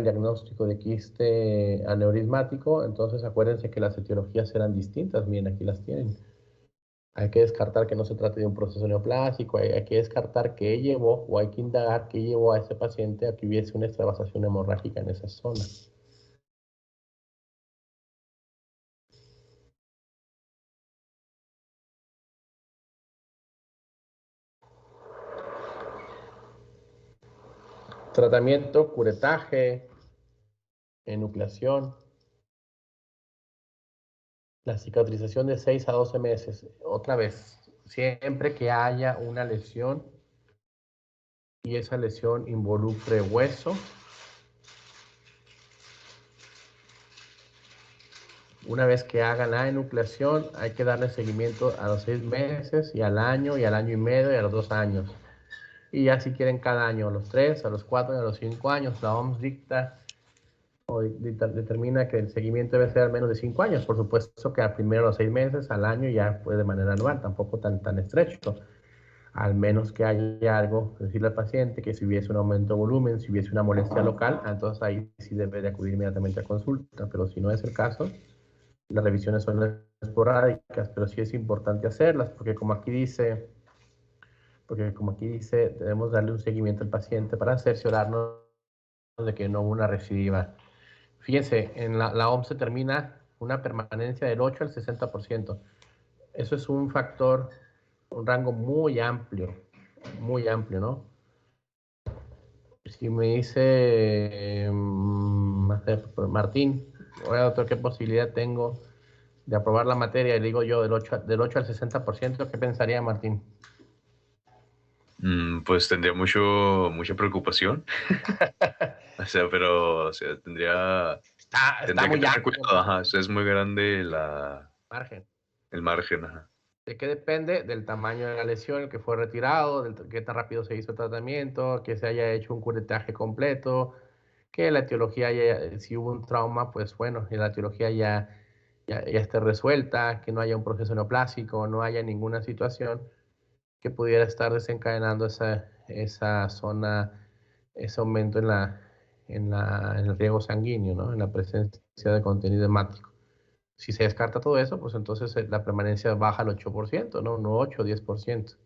diagnóstico de quiste aneurismático, entonces acuérdense que las etiologías serán distintas. Miren, aquí las tienen. Hay que descartar que no se trate de un proceso neoplásico, hay que descartar qué llevó o hay que indagar qué llevó a ese paciente a que hubiese una extravasación hemorrágica en esa zona. Tratamiento, curetaje, enucleación, la cicatrización de 6 a 12 meses. Otra vez, siempre que haya una lesión y esa lesión involucre hueso, una vez que hagan la enucleación, hay que darle seguimiento a los 6 meses y al año y medio y a los 2 años. Y ya si quieren cada año, a los 3, a los 4 y a los 5 años, la OMS dicta o determina que el seguimiento debe ser al menos de 5 años. Por supuesto que al primero a los 6 meses, al año ya fue de manera anual, tampoco tan estrecho. Al menos que haya algo, decirle al paciente que si hubiese un aumento de volumen, si hubiese una molestia local, entonces ahí sí debe de acudir inmediatamente a consulta. Pero si no es el caso, las revisiones son esporádicas, pero sí es importante hacerlas, porque como aquí dice, debemos darle un seguimiento al paciente para cerciorarnos de que no hubo una recidiva. Fíjense, en la OMS se determina una permanencia del 8 al 60%. Eso es un factor, un rango muy amplio, ¿no? Si me dice Martín, oiga doctor, ¿qué posibilidad tengo de aprobar la materia? Y le digo yo, del 8 al 60%, ¿qué pensaría Martín? Pues tendría mucha preocupación. O sea, pero o sea, tendría Está que muy tener amplio cuidado, ajá, o sea, es muy grande margen. el margen, ajá. ¿De qué depende? Del tamaño de la lesión, el que fue retirado, qué tan rápido se hizo el tratamiento, que se haya hecho un curetaje completo, que la etiología, si hubo un trauma, pues bueno, y la etiología ya esté resuelta, que no haya un proceso neoplásico, no haya ninguna situación que pudiera estar desencadenando esa zona, ese aumento en el riego sanguíneo, ¿no? En la presencia de contenido hemático. Si se descarta todo eso, pues entonces la permanencia baja al 8%, ¿no? No 8 o 10%.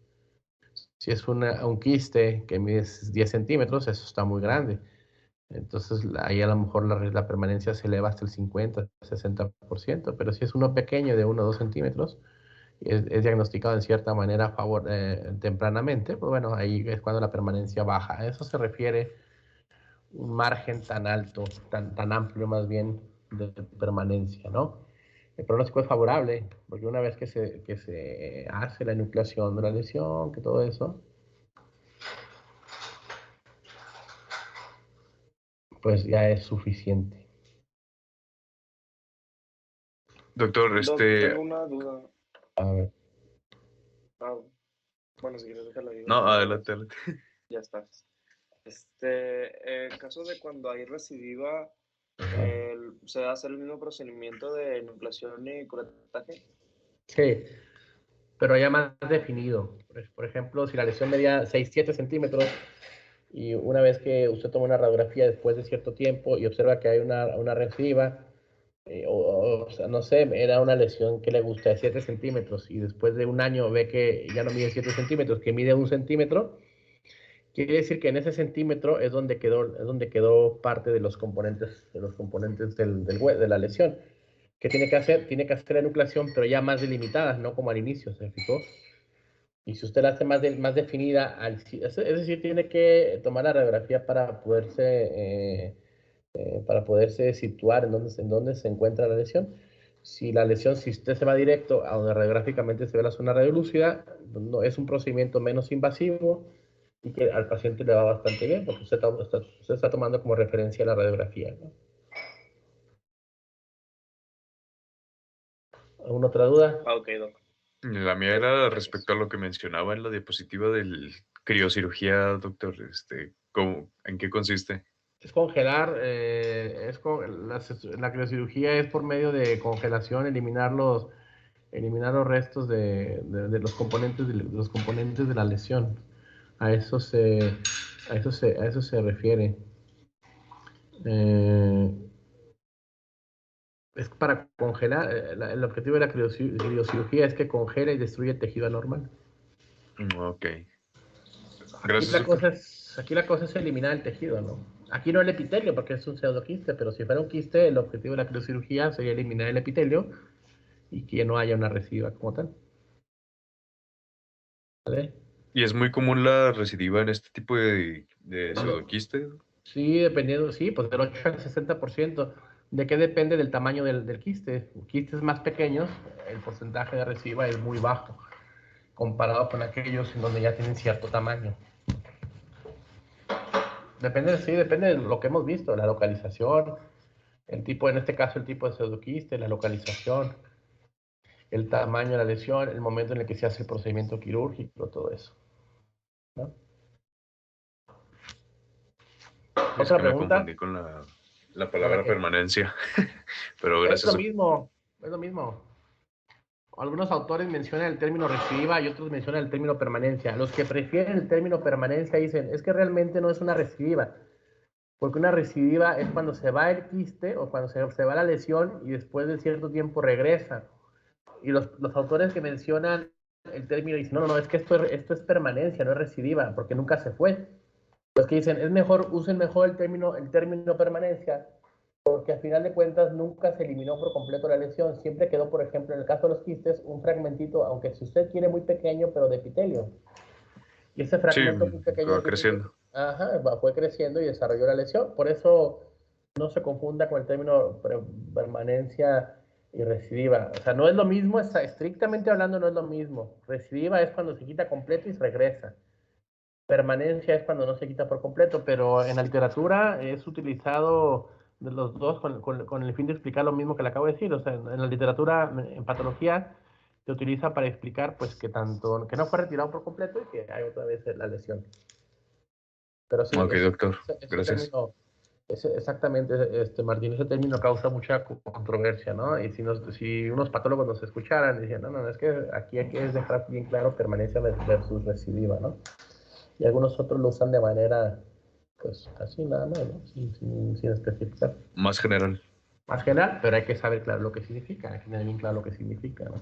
Si es un quiste que mide 10 centímetros, eso está muy grande. Entonces ahí a lo mejor la permanencia se eleva hasta el 50, 60%, pero si es uno pequeño de 1 o 2 centímetros, es diagnosticado en cierta manera tempranamente, pues bueno, ahí es cuando la permanencia baja. A eso se refiere un margen tan alto, tan amplio más bien de permanencia, ¿no? El pronóstico es favorable, porque una vez que se hace la enucleación de la lesión, que todo eso, pues ya es suficiente. Doctor, Doc, tengo una duda. A ver. Bueno, si quieres dejarla ahí. No, adelante. Ya está. En caso de cuando hay recidiva, ¿se va a hacer el mismo procedimiento de enucleación y curetaje? Sí. pero ya más definido. Por ejemplo, si la lesión medía 6, 7 centímetros y una vez que usted toma una radiografía después de cierto tiempo y observa que hay una recidiva, o sea, no sé, era una lesión que le gusta de 7 centímetros y después de un año ve que ya no mide 7 centímetros, que mide 1 centímetro, quiere decir que en ese centímetro es donde quedó parte de los componentes, de la lesión. ¿Qué tiene que hacer? Tiene que hacer la enucleación, pero ya más delimitada, no como al inicio, ¿se fijó? Y si usted la hace más definida, es decir, tiene que tomar la radiografía para poderse situar en dónde se encuentra la lesión. Si usted se va directo a donde radiográficamente se ve la zona radiolúcida, no, es un procedimiento menos invasivo y que al paciente le va bastante bien, porque usted está tomando como referencia la radiografía, ¿no? ¿Alguna otra duda? Ok, doc. La mía era respecto a lo que mencionaba en la diapositiva del criocirugía, doctor. ¿En qué consiste? Es congelar, la criocirugía es por medio de congelación, eliminar los restos de los componentes de la lesión. A eso se refiere. Es para congelar, el objetivo de la criocirugía es que congela y destruye el tejido anormal. Ok. Aquí Gracias, la doctor. cosa es eliminar el tejido, ¿no? Aquí no el epitelio, porque es un pseudoquiste, pero si fuera un quiste, el objetivo de la criocirugía sería eliminar el epitelio y que no haya una recidiva como tal. ¿Vale? ¿Y es muy común la recidiva en este tipo de pseudoquiste? Sí, dependiendo, sí, pues del 8 al 60%. ¿De qué depende del tamaño del quiste? Quistes más pequeños, el porcentaje de recidiva es muy bajo, comparado con aquellos en donde ya tienen cierto tamaño. Depende de lo que hemos visto, la localización, en este caso el tipo de pseudoquiste, la localización, el tamaño de la lesión, el momento en el que se hace el procedimiento quirúrgico, todo eso, ¿no? Es ¿Otra que me pregunta? confundí con la ¿Con la palabra qué? permanencia. Pero Es gracias, lo doctor. mismo, es lo mismo. Algunos autores mencionan el término recidiva y otros mencionan el término permanencia. Los que prefieren el término permanencia dicen, es que realmente no es una recidiva, porque una recidiva es cuando se va el quiste o cuando se va la lesión y después de cierto tiempo regresa. Y los autores que mencionan el término dicen, no, es que esto es permanencia, no es recidiva, porque nunca se fue. Los que dicen, usen mejor el término permanencia, porque al final de cuentas nunca se eliminó por completo la lesión, siempre quedó, por ejemplo, en el caso de los quistes, un fragmentito, aunque si usted quiere muy pequeño, pero de epitelio. Y ese Sí, fragmento muy pequeño va de epitelio, creciendo. fue creciendo y desarrolló la lesión. Por eso no se confunda con el término permanencia y recidiva. O sea, no es lo mismo, estrictamente hablando no es lo mismo. Recidiva es cuando se quita completo y se regresa. Permanencia es cuando no se quita por completo, pero en la literatura es utilizado de los dos con el fin de explicar lo mismo que le acabo de decir. O sea, en la literatura, en patología, se utiliza para explicar pues que no fue retirado por completo y que hay otra vez la lesión. Pero sí, Ok, doctor. ese Gracias. término, exactamente, Martín, ese término causa mucha controversia, ¿no? Y si unos patólogos nos escucharan, dirían, no, es que aquí hay que dejar bien claro permanencia versus recidiva, ¿no? Y algunos otros lo usan de manera, pues, así nada más, ¿no? Sin especificar. Más general. Más general, pero hay que saber claro lo que significa, hay que tener bien claro lo que significa, ¿no?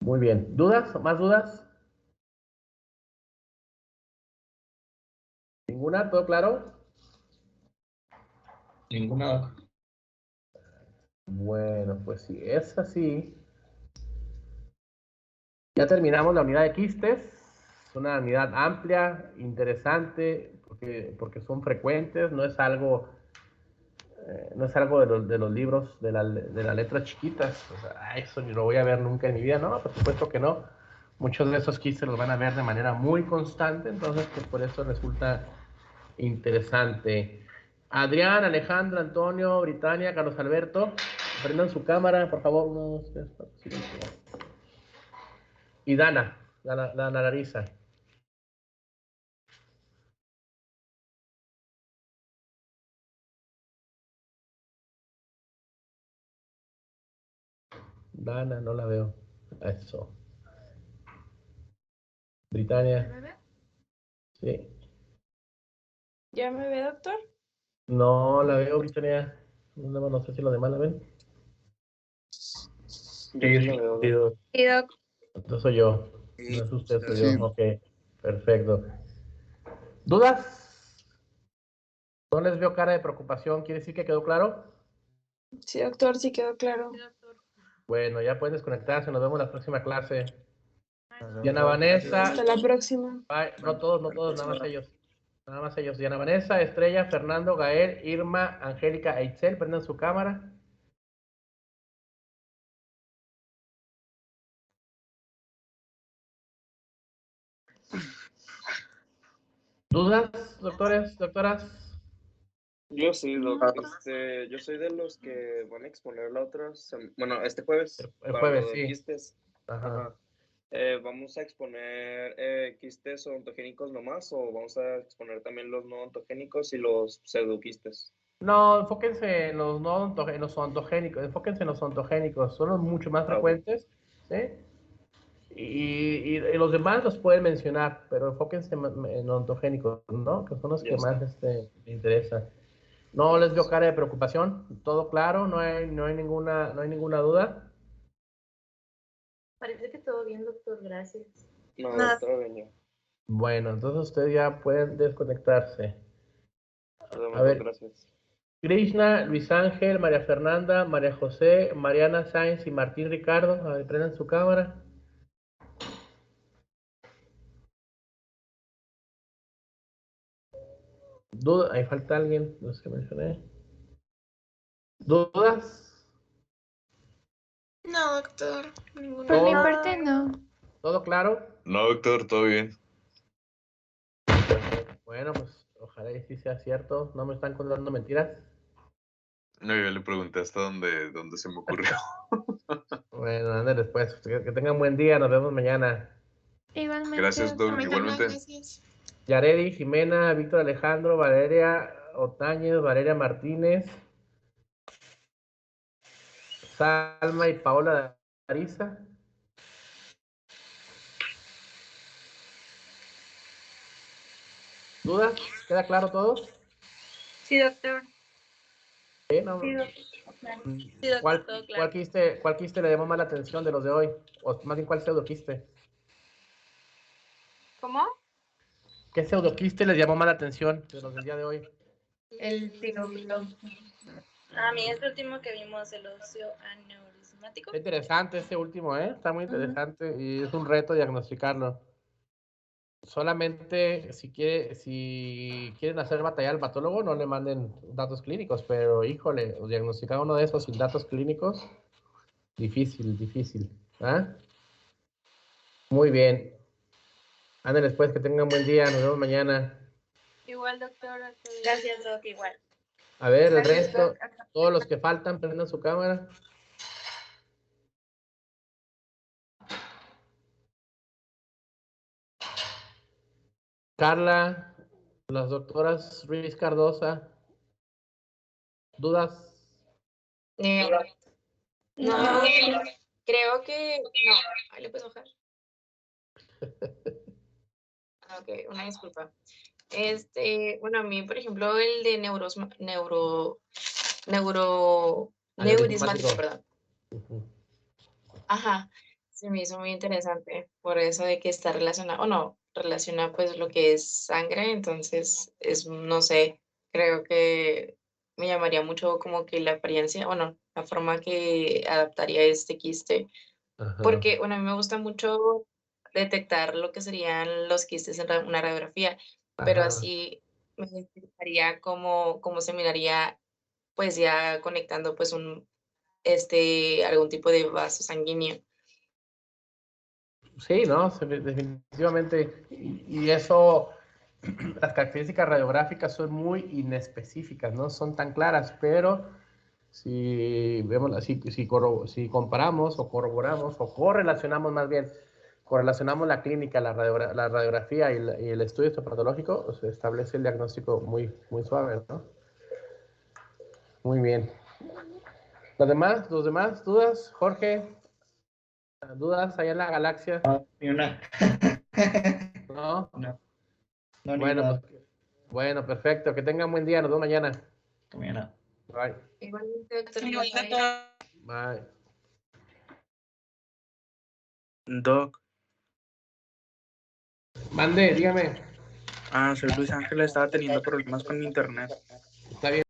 Muy bien. ¿Dudas? ¿Más dudas? ¿Ninguna? ¿Todo claro? Ninguna, doc. Bueno, pues si es así, ya terminamos la unidad de quistes. Es una unidad amplia, interesante, porque son frecuentes, no es algo de los libros de las letras chiquitas. O sea, eso ni lo voy a ver nunca en mi vida. No, por supuesto que no. Muchos de esos quistes los van a ver de manera muy constante, entonces pues por eso resulta interesante. Adrián, Alejandro, Antonio, Britania, Carlos Alberto, prendan su cámara, por favor. 1, 2, 3, 4, 5. Y Dana Larisa. Dana, no la veo. Eso. ¿Ya Britannia. me ve? Sí. ¿Ya me ve, doctor? No la veo, Britannia. No sé si los demás la ven. Yo sí lo veo, Sí, Doc. Sí, Doc. entonces soy yo. Sí, No es usted, soy sí. yo. Ok, perfecto. ¿Dudas? No les veo cara de preocupación. ¿Quiere decir que quedó claro? Sí, doctor, sí quedó claro. Sí, doctor. Bueno, ya pueden desconectarse. Nos vemos en la próxima clase. Ay, no. Diana Vanessa. Hasta la próxima. Bye. No todos, nada más ellos. Nada más ellos. Diana Vanessa, Estrella, Fernando, Gael, Irma, Angélica e Itzel. Prendan su cámara. ¿Dudas, doctores, doctoras? Yo sí, Doc. No. Yo soy de los que van a exponer la otra bueno, este jueves, El para jueves, lo de sí. quistes. Ajá. Ajá. ¿Vamos a exponer quistes ontogénicos nomás o vamos a exponer también los no ontogénicos y los pseudoquistes? No, enfóquense en los no en los ontogénicos, enfóquense en los ontogénicos, son los mucho más Ok. frecuentes, ¿sí? Y los demás los pueden mencionar, pero enfóquense en los ontogénicos, ¿no? Que son los Ya que está. más me interesan. No les veo cara de preocupación, todo claro, no hay ninguna duda. Parece que todo bien, doctor, gracias. No, Nada. doctora Beña. Bueno, entonces ustedes ya pueden desconectarse. Nos vemos, A Doc, ver, gracias. Krishna, Luis Ángel, María Fernanda, María José, Mariana Sáenz y Martín Ricardo, a ver, prendan su cámara. Duda, ahí falta alguien, los que mencioné. ¿Dudas? No, doctor. Ninguna. Por mi ¿Todo, parte, no. todo claro? No, doctor, todo bien. Bueno, pues ojalá y sí sea cierto. No me están contando mentiras. No, yo le pregunté hasta dónde se me ocurrió. Bueno, ándale después. Que tengan buen día. Nos vemos mañana. Igualmente. Gracias, Doc, Mañana, igualmente. gracias. Yaredi, Jimena, Víctor Alejandro, Valeria Otañez, Valeria Martínez, Salma y Paola Ariza. ¿Dudas? ¿Queda claro todo? Sí, doctor. ¿Sí? No. Sí, doctor. Sí, doctor, ¿Cuál, todo claro. cuál quiste le llamó más la atención de los de hoy? O más bien, ¿cuál pseudoquiste? ¿Cómo? ¿Qué pseudoquiste les llamó más la atención de los del día de hoy? El tiroglón. A mí es el último que vimos, el óseo aneurismático. Está interesante este último, ¿eh? Está muy interesante y es un reto diagnosticarlo. Solamente si quieren hacer batallar al patólogo, no le manden datos clínicos, pero híjole, diagnosticar uno de esos sin datos clínicos, difícil. ¿Ah? Muy bien. Ándale después, que tengan buen día, nos vemos mañana. Igual, doctor. Gracias, doc, igual. A ver, el Gracias, resto, doc. todos los que faltan, prendan su cámara. Carla, las doctoras Ruiz Cardosa, ¿dudas? No, creo que no. Ahí le puedes bajar. Ok, una disculpa. Bueno, a mí, por ejemplo, el de neurismático, perdón. Ajá, se me hizo muy interesante por eso de que está relacionado, o no, relaciona pues lo que es sangre, entonces no sé, creo que me llamaría mucho como que la apariencia, bueno, la forma que adaptaría este quiste, porque, bueno, a mí me gusta mucho detectar lo que serían los quistes en una radiografía, pero así me gustaría cómo se miraría, pues ya conectando pues algún tipo de vaso sanguíneo. Sí, ¿no? Definitivamente. Y eso, las características radiográficas son muy inespecíficas, no son tan claras, pero si vemos, si comparamos o corroboramos o correlacionamos más bien, correlacionamos la clínica, la radiografía y el estudio histopatológico, se establece el diagnóstico muy suave, ¿no? Muy bien. ¿Los demás? ¿Dudas? Jorge, ¿Dudas allá en la galaxia? No, ni una. ¿No? No, ni Bueno, una. pues, bueno, perfecto. Que tengan buen día. Nos vemos mañana. Mañana. Bye. Igualmente, doctor. Bye. Doc. Mande, dígame. Soy Luis Ángel, estaba teniendo problemas con mi internet. Está bien.